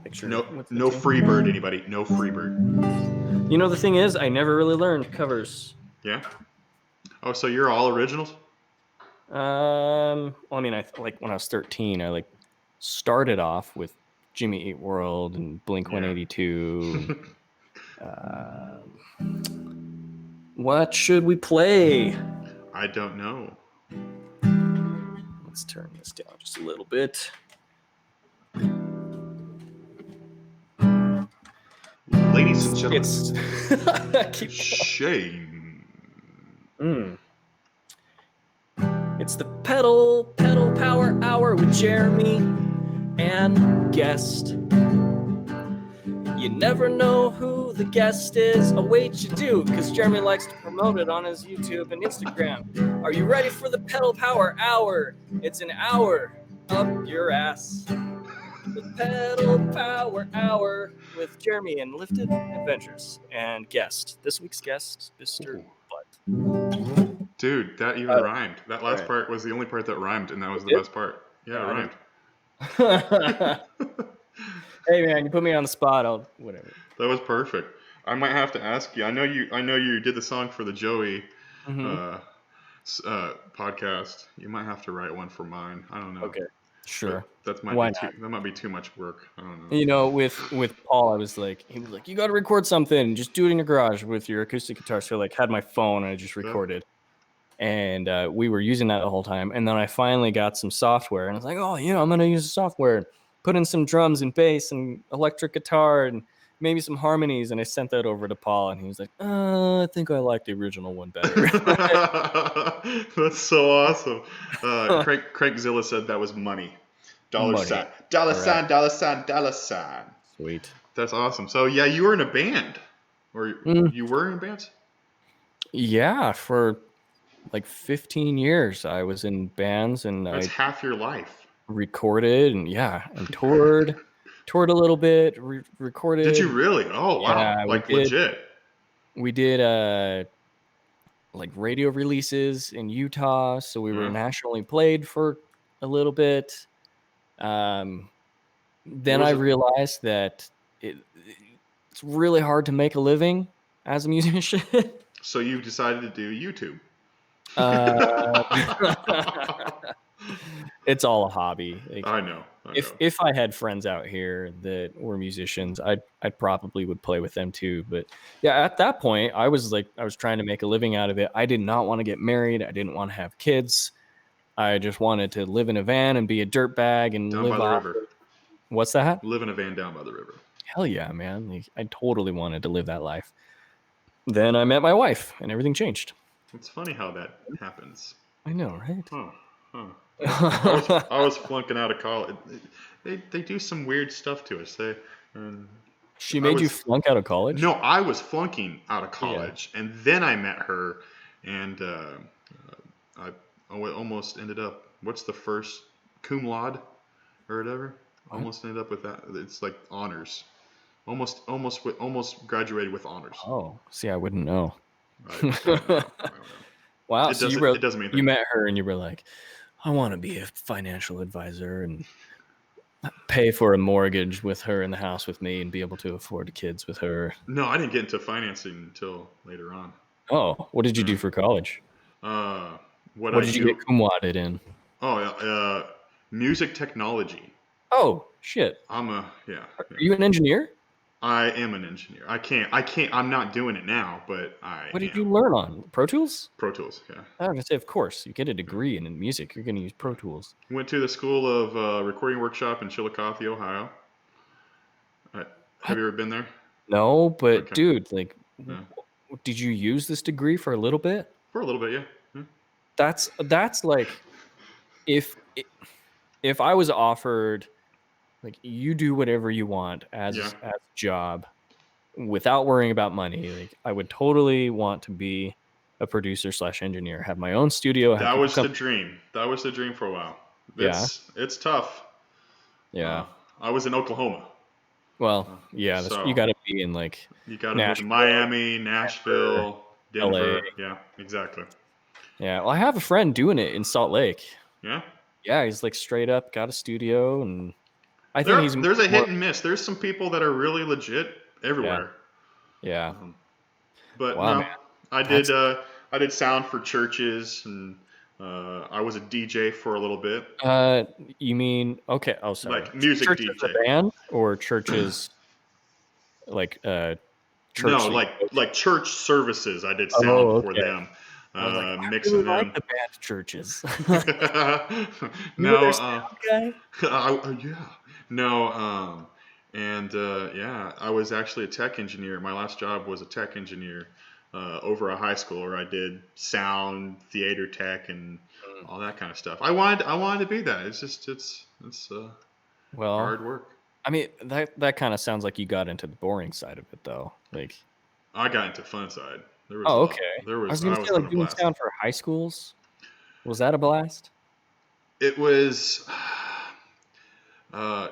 Speaker 2: Picture.
Speaker 1: No, no Freebird, anybody. No Freebird.
Speaker 2: The thing is, I never really learned covers.
Speaker 1: Yeah. Oh, so you're all originals?
Speaker 2: Well, I mean, I like when I was 13, I started off with Jimmy Eat World and Blink 182. What should we play?
Speaker 1: I don't know.
Speaker 2: Let's turn this down just a little bit.
Speaker 1: Ladies and gentlemen,
Speaker 2: it's
Speaker 1: Shane.
Speaker 2: It's the pedal power hour with Jeremy and guest. You never know who the guest is. Oh wait, you do, because Jeremy likes to promote it on his YouTube and Instagram. Are you ready for the pedal power hour? It's an hour up your ass. The pedal power hour with Jeremy and Lifted Adventures and guest. This week's guest, Mr. Butt.
Speaker 1: Dude, that even rhymed. That last part was the only part that rhymed, and that was the best part. Yeah, it rhymed.
Speaker 2: Hey man, you put me on the spot. Whatever.
Speaker 1: That was perfect. I might have to ask you. I know you did the song for the Joey podcast. You might have to write one for mine. I don't know.
Speaker 2: Okay. Sure.
Speaker 1: That might be too much work. I don't know.
Speaker 2: With Paul, he was like, you got to record something. Just do it in your garage with your acoustic guitar. So I had my phone and I just recorded. And we were using that the whole time. And then I finally got some software. And I was like, I'm going to use the software. Put in some drums and bass and electric guitar and maybe some harmonies. And I sent that over to Paul. And he was like, I think I like the original one better.
Speaker 1: That's so awesome. Crankzilla said that was money. Dollar sign. Dollar sign, dollar sign, dollar sign.
Speaker 2: Sweet.
Speaker 1: That's awesome. So, yeah, you were in a band. Or you were in bands?
Speaker 2: Yeah, for like 15 years I was in bands, and
Speaker 1: that's half your life.
Speaker 2: Recorded and toured a little bit, recorded.
Speaker 1: Did you really? Oh wow.
Speaker 2: Yeah,
Speaker 1: legit.
Speaker 2: We did like radio releases in Utah, so we were nationally played for a little bit. Then I realized that it's really hard to make a living as a musician.
Speaker 1: So you decided to do YouTube.
Speaker 2: It's all a hobby.
Speaker 1: I know.
Speaker 2: If I had friends out here that were musicians, I probably would play with them too. But yeah, at that point, I was trying to make a living out of it. I did not want to get married. I didn't want to have kids. I just wanted to live in a van and be a dirtbag and
Speaker 1: down
Speaker 2: live
Speaker 1: by the river.
Speaker 2: What's that?
Speaker 1: Live in a van down by the river.
Speaker 2: Hell yeah, man! I totally wanted to live that life. Then I met my wife, and everything changed.
Speaker 1: It's funny how that happens.
Speaker 2: I know, right?
Speaker 1: I was flunking out of college. They do some weird stuff to us.
Speaker 2: She made you flunk out of college?
Speaker 1: No, I was flunking out of college, and then I met her, and I almost ended up. What's the first cum laude or whatever? What? Almost ended up with that. It's like honors. Almost graduated with honors.
Speaker 2: Oh, see, I wouldn't know.
Speaker 1: I don't know.
Speaker 2: Wow,
Speaker 1: it doesn't mean
Speaker 2: you met her and you were like, I want to be a financial advisor and pay for a mortgage with her in the house with me and be able to afford kids with her.
Speaker 1: No, I didn't get into financing until later on.
Speaker 2: Oh, what did you do for college?
Speaker 1: What
Speaker 2: did you get cum lauded in?
Speaker 1: Music technology.
Speaker 2: Oh, shit.
Speaker 1: Yeah.
Speaker 2: Are you an engineer?
Speaker 1: I am an engineer. I'm not doing it now, but I
Speaker 2: What did
Speaker 1: am.
Speaker 2: you learn on? Pro Tools?
Speaker 1: Pro Tools, yeah.
Speaker 2: I was gonna say, of course, you get a degree in music, you're gonna use Pro Tools.
Speaker 1: Went to the School of Recording Workshop in Chillicothe, Ohio. Have you ever been there?
Speaker 2: No, but
Speaker 1: Okay.
Speaker 2: dude, like,
Speaker 1: Yeah.
Speaker 2: did you use this degree for a little bit?
Speaker 1: For a little bit, yeah.
Speaker 2: That's like, if I was offered, like, you do whatever you want
Speaker 1: Yeah.
Speaker 2: as a job without worrying about money, like, I would totally want to be a producer / engineer, have my own studio, have
Speaker 1: That
Speaker 2: people
Speaker 1: was
Speaker 2: come.
Speaker 1: the dream. That was the dream for a while.
Speaker 2: Yeah.
Speaker 1: It's tough.
Speaker 2: Yeah.
Speaker 1: I was in Oklahoma.
Speaker 2: Well, yeah, you
Speaker 1: So
Speaker 2: got to be in like
Speaker 1: you got to move to
Speaker 2: Nashville,
Speaker 1: Miami,
Speaker 2: Denver,
Speaker 1: Nashville,
Speaker 2: LA.
Speaker 1: Denver. Yeah, exactly.
Speaker 2: Yeah. Well, I have a friend doing it in Salt Lake.
Speaker 1: Yeah.
Speaker 2: Yeah, he's like straight up got a studio, and I think he's
Speaker 1: There's a
Speaker 2: more.
Speaker 1: hit and miss. There's some people that are really legit
Speaker 2: Yeah.
Speaker 1: everywhere.
Speaker 2: Yeah.
Speaker 1: But
Speaker 2: Wow,
Speaker 1: no,
Speaker 2: man.
Speaker 1: I
Speaker 2: That's
Speaker 1: did sound for churches, and I was a DJ for a little bit,
Speaker 2: you mean okay? Oh, sorry.
Speaker 1: like music
Speaker 2: Church as
Speaker 1: DJ.
Speaker 2: a band or churches like church
Speaker 1: No,
Speaker 2: that you go to?
Speaker 1: like church services. I did sound
Speaker 2: Oh,
Speaker 1: for
Speaker 2: okay.
Speaker 1: them,
Speaker 2: I was like, I really
Speaker 1: mixing
Speaker 2: like
Speaker 1: them.
Speaker 2: the band churches. You were
Speaker 1: No,
Speaker 2: their sound guy?
Speaker 1: yeah, no, and yeah, I was actually a tech engineer. My last job was a tech engineer over a high school where I did sound, theater tech, and all that kind of stuff. I wanted to be that. It's
Speaker 2: Well,
Speaker 1: hard work.
Speaker 2: I mean, that kind of sounds like you got into the boring side of it, though. Like,
Speaker 1: I got into fun side. There was a
Speaker 2: oh,
Speaker 1: lot.
Speaker 2: okay.
Speaker 1: I
Speaker 2: I
Speaker 1: was
Speaker 2: say, like,
Speaker 1: having a
Speaker 2: doing
Speaker 1: blast.
Speaker 2: sound for high schools. Was that a blast?
Speaker 1: It was.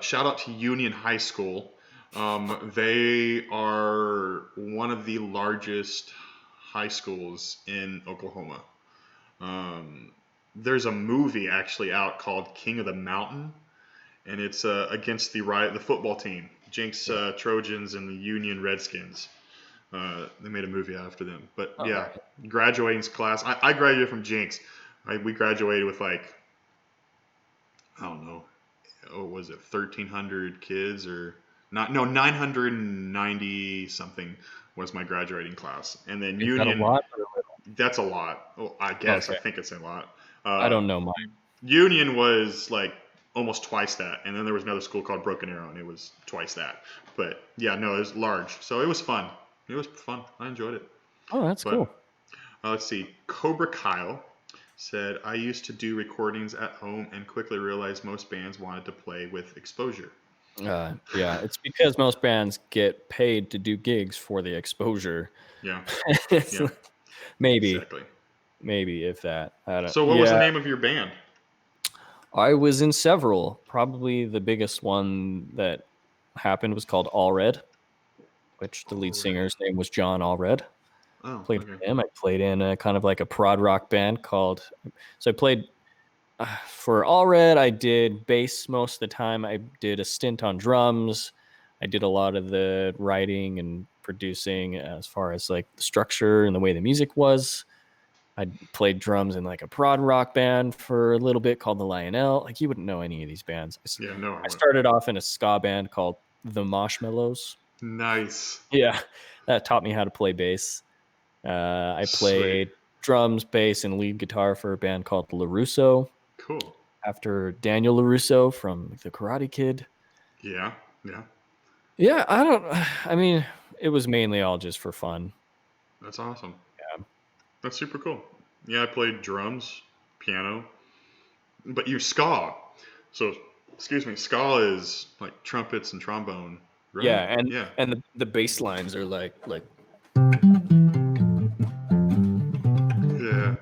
Speaker 1: Shout out to Union High School. They are one of the largest high schools in Oklahoma. Um, there's a movie actually out called King of the Mountain, and it's against the football team, Jinx Trojans and the Union Redskins. They made a movie after them. But
Speaker 2: Oh,
Speaker 1: yeah,
Speaker 2: nice.
Speaker 1: graduating class. I graduated from Jinx. We graduated with like, I don't know, what was it, 1,300 kids or not? No, 990 something was my graduating class. And then
Speaker 2: Is that a
Speaker 1: Union,
Speaker 2: lot or a little?
Speaker 1: that's a lot. Oh, I guess. I
Speaker 2: Okay.
Speaker 1: think it's a lot.
Speaker 2: I
Speaker 1: Uh,
Speaker 2: don't know mine.
Speaker 1: Union was like almost twice that. And then there was another school called Broken Arrow, and it was twice that. But yeah, no, it was large. So it was fun. It was fun. I enjoyed it.
Speaker 2: Oh, that's
Speaker 1: But
Speaker 2: cool.
Speaker 1: let's see. Cobra Kyle said, I used to do recordings at home and quickly realized most bands wanted to play with exposure.
Speaker 2: Yeah, it's because most bands get paid to do gigs for the exposure.
Speaker 1: Yeah.
Speaker 2: It's
Speaker 1: Yeah.
Speaker 2: maybe,
Speaker 1: Exactly.
Speaker 2: if that. I don't.
Speaker 1: So, what was the
Speaker 2: Yeah,
Speaker 1: name of your band?
Speaker 2: I was in several. Probably the biggest one that happened was called All Red, which the lead
Speaker 1: All Red.
Speaker 2: singer's name was John Allred.
Speaker 1: Oh,
Speaker 2: Played
Speaker 1: okay.
Speaker 2: for him. I played in a kind of like a prog rock band called. So I played for All Red. I did bass most of the time. I did a stint on drums. I did a lot of the writing and producing as far as like the structure and the way the music was. I played drums in like a prog rock band for a little bit called the Lionel. Like, you wouldn't know any of these bands.
Speaker 1: Yeah, no, I
Speaker 2: I
Speaker 1: went.
Speaker 2: started off in a ska band called the Marshmallows.
Speaker 1: Nice.
Speaker 2: Yeah, that taught me how to play bass. I
Speaker 1: Sweet.
Speaker 2: played drums, bass, and lead guitar for a band called LaRusso
Speaker 1: Cool.
Speaker 2: after Daniel LaRusso from The Karate Kid.
Speaker 1: Yeah. Yeah.
Speaker 2: Yeah, I mean, it was mainly all just for fun.
Speaker 1: That's awesome.
Speaker 2: Yeah.
Speaker 1: That's super cool. Yeah, I played drums, piano, but you ska. So, excuse me, ska is like trumpets and trombone, right?
Speaker 2: Yeah,
Speaker 1: Yeah.
Speaker 2: and the bass lines are like
Speaker 1: Yeah.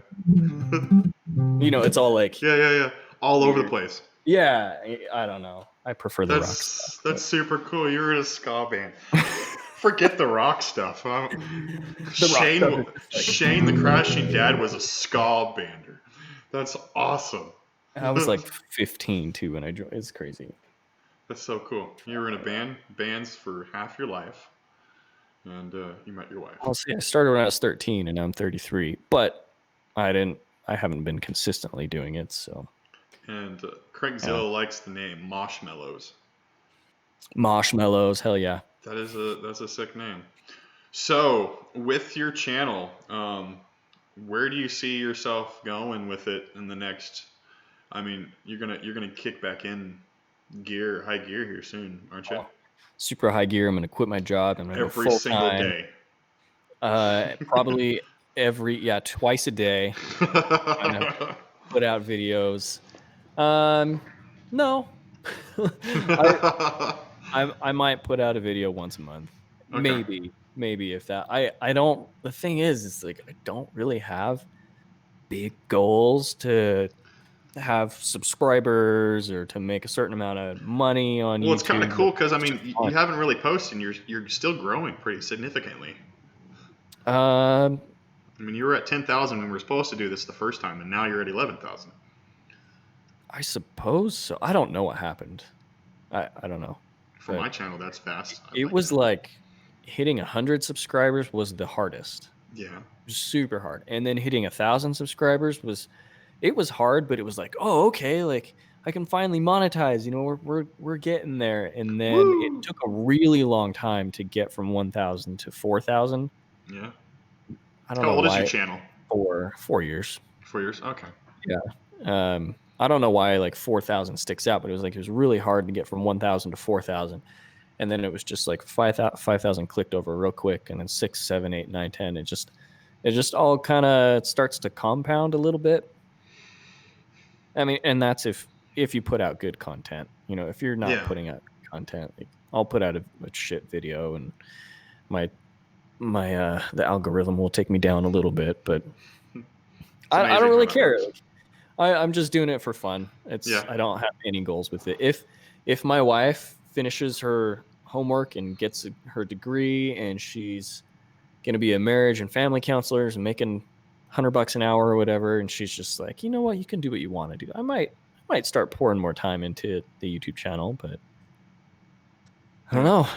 Speaker 2: it's all like
Speaker 1: Yeah, yeah, yeah. All over the
Speaker 2: weird.
Speaker 1: place.
Speaker 2: Yeah, I don't know. I prefer the rock stuff.
Speaker 1: That's super cool. You're in a ska band. Forget the rock stuff.
Speaker 2: The rock stuff is just like,
Speaker 1: Shane the Crashing Dad was a ska bander. That's awesome.
Speaker 2: I was like 15 too when I joined. It's crazy.
Speaker 1: That's so cool. You were in a bands for half your life, and you met your wife.
Speaker 2: I'll see. I started when I was 13 and now I'm 33, but I haven't been consistently doing it. So.
Speaker 1: And Craig Zilla likes the name Marshmallows.
Speaker 2: Marshmallows, hell yeah.
Speaker 1: That's a sick name. So with your channel, where do you see yourself going with it in the next? I mean, you're gonna kick back in high gear here soon, aren't you?
Speaker 2: Oh, super high gear. I'm going to quit my job. I'm going to go
Speaker 1: Every
Speaker 2: full
Speaker 1: single
Speaker 2: time.
Speaker 1: day.
Speaker 2: Probably twice a day. I'm going to put out videos. No, I, I might put out a video once a month,
Speaker 1: Okay.
Speaker 2: maybe if that. I don't. The thing is, it's like I don't really have big goals to have subscribers or to make a certain amount of money on
Speaker 1: Well, it's kind of
Speaker 2: YouTube.
Speaker 1: cool because I
Speaker 2: It's
Speaker 1: mean
Speaker 2: just
Speaker 1: you
Speaker 2: fun.
Speaker 1: haven't really posted, and you're still growing pretty significantly.
Speaker 2: Um,
Speaker 1: I mean, you were at 10,000 when we were supposed to do this the first time, and now you're at 11,000.
Speaker 2: I suppose so. I don't know what happened. I don't know,
Speaker 1: For
Speaker 2: but
Speaker 1: my channel, that's fast. I
Speaker 2: it
Speaker 1: like
Speaker 2: was
Speaker 1: that.
Speaker 2: like hitting 100 subscribers was the hardest.
Speaker 1: Yeah.
Speaker 2: Super hard. And then hitting 1,000 subscribers was hard, but it was like, oh, okay, like I can finally monetize. You know, we're getting there. And then it
Speaker 1: Woo!
Speaker 2: took a really long time to get from 1,000 to 4,000.
Speaker 1: Yeah.
Speaker 2: I don't
Speaker 1: How
Speaker 2: know
Speaker 1: old is your
Speaker 2: why.
Speaker 1: channel?
Speaker 2: 4 years.
Speaker 1: 4 years. Okay.
Speaker 2: Yeah. I don't know why like 4,000 sticks out, but it was really hard to get from 1,000 to 4,000. And then it was just like 5,000 clicked over real quick, and then 6, 7, 8, 9, 10. It just all kind of starts to compound a little bit. I mean, and that's if you put out good content. You know, if you're not
Speaker 1: Yeah.
Speaker 2: putting out content, like, I'll put out a shit video, and my the algorithm will take me down a little bit, but
Speaker 1: It's
Speaker 2: I don't
Speaker 1: amazing how
Speaker 2: really
Speaker 1: that
Speaker 2: care.
Speaker 1: works.
Speaker 2: I'm just doing it for fun.
Speaker 1: Yeah.
Speaker 2: I don't have any goals with it. If my wife finishes her homework and gets her degree, and she's going to be a marriage and family counselor and making $100 an hour or whatever, and she's just like, you know what, you can do what you want to do. I might start pouring more time into the YouTube channel, but I don't
Speaker 1: Yeah.
Speaker 2: know.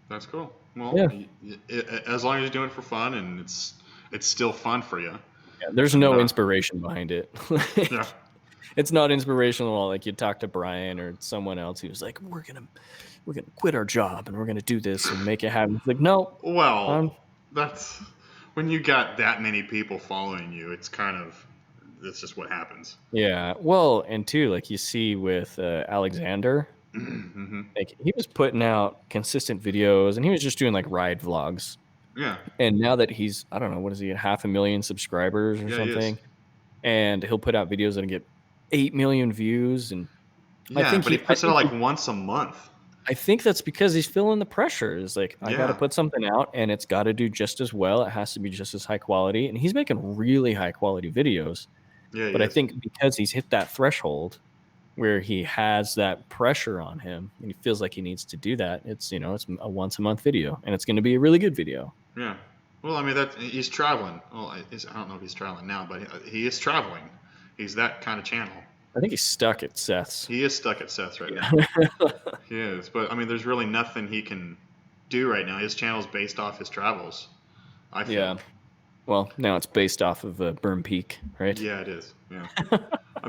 Speaker 1: That's cool. Well,
Speaker 2: Yeah.
Speaker 1: as long as you're doing it for fun and it's still fun for you.
Speaker 2: Yeah, there's
Speaker 1: And
Speaker 2: no inspiration behind it.
Speaker 1: yeah.
Speaker 2: It's not inspirational at all. Like you talk to Brian or someone else who's like, we're gonna quit our job and we're gonna do this and make it happen. It's like, no,
Speaker 1: Well, that's when you got that many people following you. That's just what happens.
Speaker 2: yeah. Well, and two, like you see with Alexander,
Speaker 1: hmm
Speaker 2: like he was putting out consistent videos and he was just doing like ride vlogs.
Speaker 1: Yeah.
Speaker 2: And now that he's, I don't know, what is he, at 500,000 subscribers or
Speaker 1: Yeah, he is.
Speaker 2: something, and he'll put out videos that get 8 million views, and
Speaker 1: Yeah, but he puts it out like once a month.
Speaker 2: I think that's because he's feeling the pressure. It's like, I got to
Speaker 1: Yeah.
Speaker 2: put something out and it's got to do just as well. It has to be just as high quality. And he's making really high quality videos.
Speaker 1: Yeah, he
Speaker 2: But I
Speaker 1: is.
Speaker 2: think because he's hit that threshold where he has that pressure on him and he feels like he needs to do that, it's, it's a once a month video and it's going to be a really good video.
Speaker 1: Yeah. Well, I mean that he's traveling. Well, I don't know if he's traveling now, but he is traveling. He's that kind of channel.
Speaker 2: I think he's stuck at Seth's.
Speaker 1: He is stuck at Seth's right
Speaker 2: Yeah.
Speaker 1: now. He is, but I mean, there's really nothing he can do right now. His channel's based off his travels. I feel.
Speaker 2: Yeah. Well, now it's based off of Burn Peak, right?
Speaker 1: Yeah, it is. Yeah.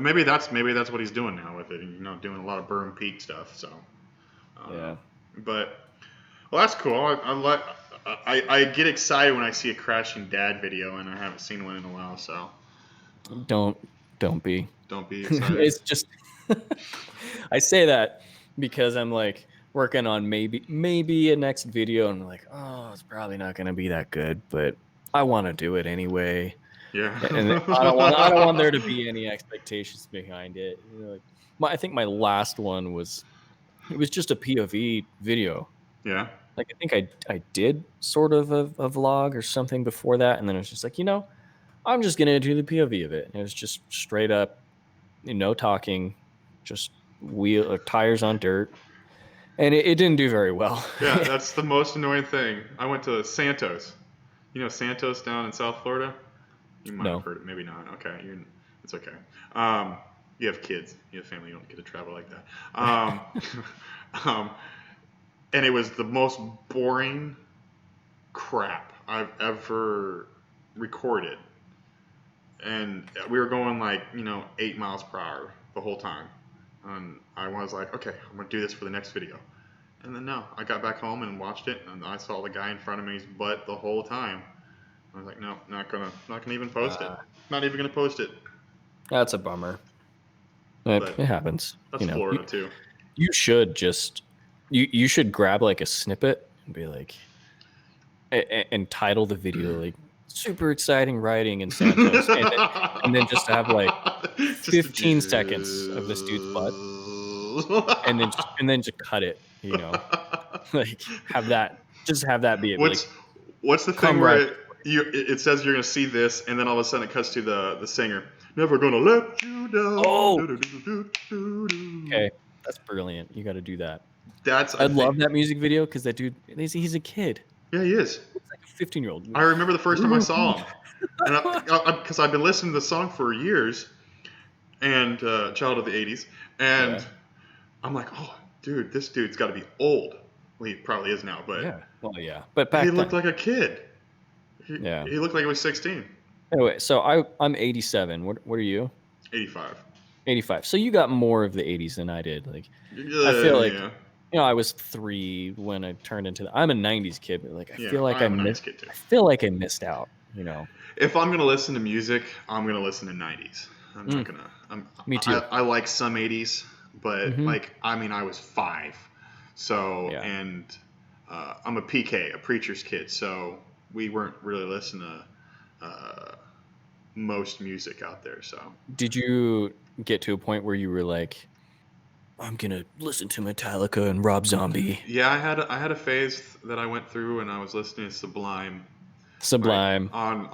Speaker 1: maybe that's what he's doing now with it. Doing a lot of Burn Peak stuff. So.
Speaker 2: Yeah.
Speaker 1: But well, that's cool. I get excited when I see a crashing dad video, and I haven't seen one in a while. So.
Speaker 2: Don't be.
Speaker 1: Don't be excited.
Speaker 2: It's just I say that because I'm like working on maybe a next video, and I'm like, oh, it's probably not going to be that good, but I want to do it anyway.
Speaker 1: Yeah.
Speaker 2: And I don't want there to be any expectations behind it. I think my last one was just a POV video.
Speaker 1: Yeah.
Speaker 2: Like I think I did sort of a vlog or something before that, and then it was just like, I'm just gonna do the POV of it. And it was just straight up, no talking, just tires on dirt, and it didn't do very well.
Speaker 1: Yeah, that's the most annoying thing. I went to Santos. Santos down in South Florida? You might have heard it. Maybe not. Okay. It's okay. You have kids. You have family. You don't get to travel like that. And it was the most boring crap I've ever recorded. And we were going 8 miles per hour the whole time. And I was like, okay, I'm going to do this for the next video. And then no, I got back home and watched it, and I saw the guy in front of me's butt the whole time. I was like, no, not gonna even post it. Not even gonna post it.
Speaker 2: That's a bummer.
Speaker 1: But
Speaker 2: It happens.
Speaker 1: that's Florida too.
Speaker 2: You should just you should grab like a snippet and be like, and title the video like super exciting riding in Santos, and then just have like 15 seconds of this dude's butt, and then just cut it. Like have that be it.
Speaker 1: What's the thing where it says you're gonna see this, and then all of a sudden it cuts to the singer. Never gonna let you down.
Speaker 2: Oh, okay, that's brilliant. You got to do that. I love that music video because that dude, he's a kid.
Speaker 1: Yeah, he is.
Speaker 2: He's like a 15-year-old.
Speaker 1: I remember the first time I saw him, and because I've been listening to the song for years, and child of the '80s, and I'm like, oh, dude, this dude's got to be old. Well, he probably is now, but
Speaker 2: but back
Speaker 1: he looked like a kid. He looked like he was 16.
Speaker 2: Anyway, so I'm 87. What are you?
Speaker 1: 85.
Speaker 2: 85. So you got more of the 80s than I did. Like I feel like I was 3 when I turned into I'm a 90s kid, but like I feel like I missed out,
Speaker 1: If I'm going to listen to music, I'm going to listen to 90s. I'm not going to Me too. I like some 80s, but I was 5. So and I'm a PK, a preacher's kid, so we weren't really listening to most music out there. So
Speaker 2: did you get to a point where you were like, I'm gonna listen to Metallica and Rob Zombie?
Speaker 1: Yeah, I had a phase that I went through, and I was listening to Sublime on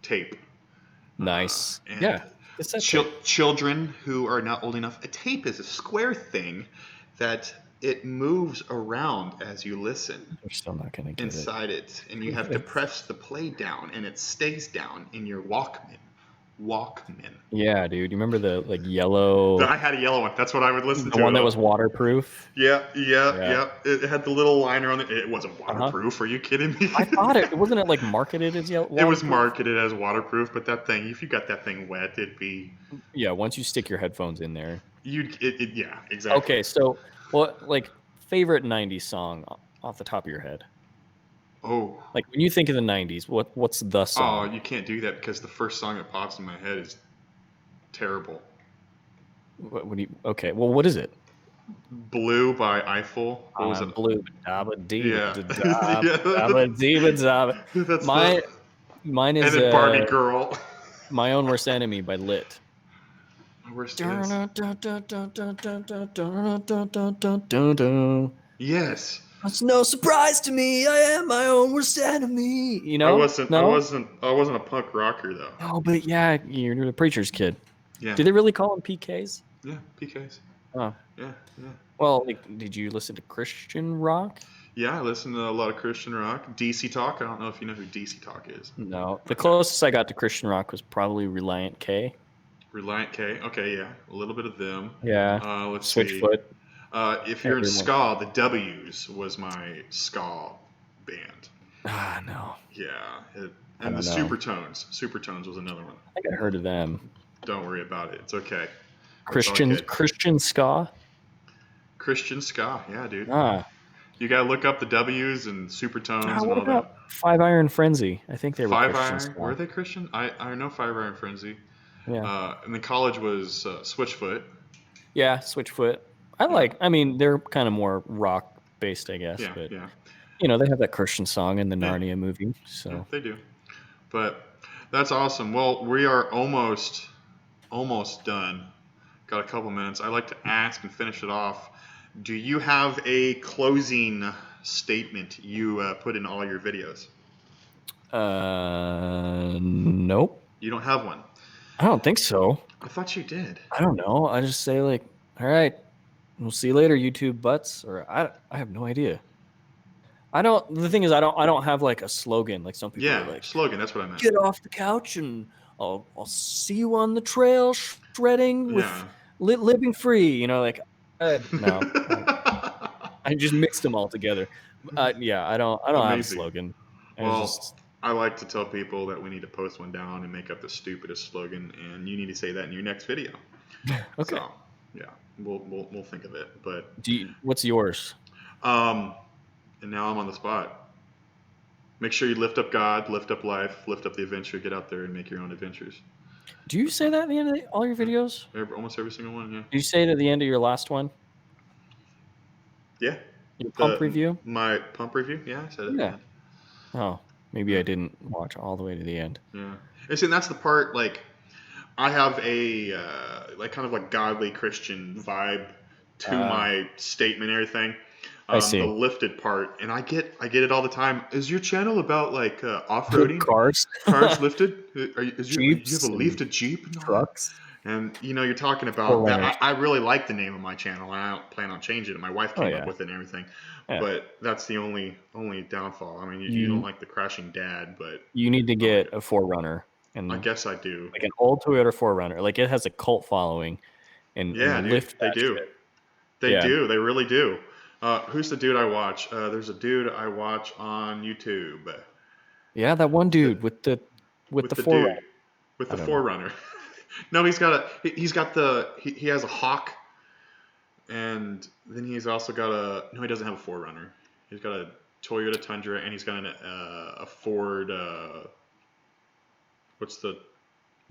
Speaker 1: tape.
Speaker 2: Nice.
Speaker 1: Children who are not old enough, a tape is a square thing that it moves around as you listen.
Speaker 2: You're still not gonna get
Speaker 1: inside it, and you have to press the play down, and it stays down in your Walkman.
Speaker 2: Yeah, dude. You remember the like yellow?
Speaker 1: I had a yellow one. That's what I would listen to.
Speaker 2: The one that was waterproof.
Speaker 1: Yeah. It had the little liner on it. It wasn't waterproof. Are you kidding me?
Speaker 2: I thought it wasn't. It like marketed as yellow.
Speaker 1: It was marketed as waterproof, but that thing, if you got that thing wet, it'd be.
Speaker 2: Yeah, once you stick your headphones in there.
Speaker 1: Yeah, exactly.
Speaker 2: Okay, so like favorite '90s song off the top of your head?
Speaker 1: Oh.
Speaker 2: Like when you think of the 90s, what's the song?
Speaker 1: Oh, you can't do that because the first song that pops in my head is terrible.
Speaker 2: Okay, well, what is it?
Speaker 1: Blue by Eiffel. What was it?
Speaker 2: Blue. Mine is
Speaker 1: and then Barbie Girl.
Speaker 2: My Own Worst Enemy by Lit.
Speaker 1: Yes.
Speaker 2: It's no surprise to me. I am my own worst enemy.
Speaker 1: I wasn't a punk rocker though.
Speaker 2: Oh, but yeah, you're the preacher's kid.
Speaker 1: Yeah.
Speaker 2: Did they really call them PKs?
Speaker 1: Yeah, PKs.
Speaker 2: Oh.
Speaker 1: Yeah.
Speaker 2: Well, did you listen to Christian rock?
Speaker 1: Yeah, I listened to a lot of Christian rock. DC Talk. I don't know if you know who DC Talk is.
Speaker 2: No. The closest I got to Christian rock was probably Reliant K.
Speaker 1: Reliant K. Okay, yeah. A little bit of them.
Speaker 2: Yeah.
Speaker 1: Let's
Speaker 2: Switchfoot.
Speaker 1: If you're in ska, the W's was my ska band.
Speaker 2: No.
Speaker 1: Yeah. And the Supertones. Supertones was another one.
Speaker 2: I think I heard of them.
Speaker 1: Don't worry about it. It's okay.
Speaker 2: Christian ska?
Speaker 1: Christian ska. Yeah, dude. You got to look up the W's and Supertones and all that.
Speaker 2: Five Iron Frenzy. I think they were Christian.
Speaker 1: 5 Iron? Were they Christian? I know 5 Iron Frenzy.
Speaker 2: Yeah.
Speaker 1: And then college was Switchfoot.
Speaker 2: Yeah, Switchfoot. They're kind of more rock based, I guess.
Speaker 1: Yeah,
Speaker 2: but,
Speaker 1: yeah.
Speaker 2: They have that Christian song in the Narnia movie. So
Speaker 1: yeah, they do. But that's awesome. Well, we are almost done. Got a couple minutes. I like to ask and finish it off. Do you have a closing statement you put in all your videos?
Speaker 2: Nope.
Speaker 1: You don't have one?
Speaker 2: I don't think so.
Speaker 1: I thought you did.
Speaker 2: I don't know. I just say like, all right, we'll see you later, YouTube butts. Or I have no idea. The thing is, I don't have like a slogan like some people are like.
Speaker 1: Slogan. That's what I meant.
Speaker 2: Get off the couch and I'll see you on the trail shredding with living free. No. I just mixed them all together. I don't have a slogan.
Speaker 1: I like to tell people that we need to post one down and make up the stupidest slogan, and you need to say that in your next video.
Speaker 2: Okay.
Speaker 1: So, Yeah, we'll think of it. But
Speaker 2: What's yours?
Speaker 1: and now I'm on the spot. Make sure you lift up God, lift up life, lift up the adventure. Get out there and make your own adventures.
Speaker 2: Do you say that at the end of all your videos?
Speaker 1: Almost every single one. Yeah.
Speaker 2: Do you say it at the end of your last one?
Speaker 1: Yeah.
Speaker 2: Your pump review?
Speaker 1: My pump review. Yeah, I said it at the
Speaker 2: Yeah.
Speaker 1: end.
Speaker 2: Oh, maybe I didn't watch all the way to the end.
Speaker 1: Yeah. And see, that's the part. Like, I have a like kind of like godly Christian vibe to my statement and everything.
Speaker 2: I
Speaker 1: The
Speaker 2: see.
Speaker 1: lifted part, and I get it all the time. Is your channel about like off-roading?
Speaker 2: Cars,
Speaker 1: Lifted? You have
Speaker 2: Jeeps,
Speaker 1: a
Speaker 2: and
Speaker 1: lifted Jeep? No.
Speaker 2: trucks,
Speaker 1: And you're talking about that.
Speaker 2: Forerunners.
Speaker 1: I really like the name of my channel. I don't plan on changing it. My wife came up with it and everything.
Speaker 2: Yeah.
Speaker 1: But that's the only downfall. I mean, you don't like the crashing dad, but
Speaker 2: you need to get a Forerunner. And
Speaker 1: I guess I do.
Speaker 2: Like an old Toyota Forerunner. Like it has a cult following. And lift
Speaker 1: they
Speaker 2: that
Speaker 1: do.
Speaker 2: shit.
Speaker 1: They do. They really do. Who's the dude I watch? There's a dude I watch on YouTube.
Speaker 2: Yeah, that one dude with the Forerunner.
Speaker 1: Dude with the Forerunner. No, he has a Hawk, and then he's also got he doesn't have a Forerunner. He's got a Toyota Tundra, and he's got a Ford. What's the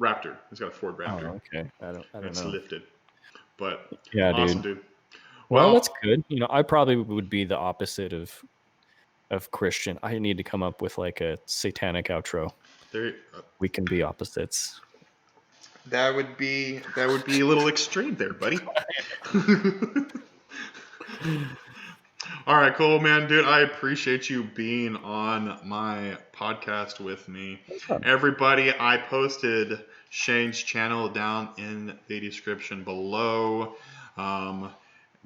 Speaker 1: Raptor? He's got a Ford Raptor.
Speaker 2: Oh, okay. I don't know.
Speaker 1: It's lifted, but
Speaker 2: yeah,
Speaker 1: awesome, dude.
Speaker 2: Well, that's good. I probably would be the opposite of Christian. I need to come up with like a satanic outro. We can be opposites.
Speaker 1: That would be a little extreme there, buddy. All right, cool, man, dude. I appreciate you being on my podcast with me. Everybody, I posted Shane's channel down in the description below.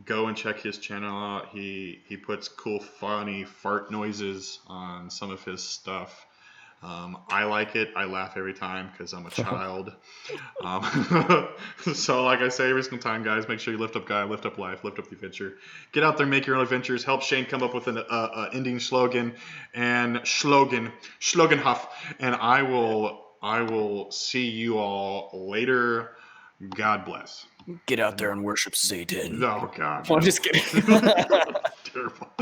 Speaker 1: Go and check his channel out. He puts cool, funny fart noises on some of his stuff. I like it. I laugh every time because I'm a child. So like I say every single time, guys, make sure you lift up God, lift up life, lift up the adventure. Get out there, make your own adventures. Help Shane come up with an ending slogan and slogan huff. And I will see you all later. God bless.
Speaker 2: Get out there and worship Satan.
Speaker 1: Oh, God.
Speaker 2: I'm just kidding.
Speaker 1: Terrible.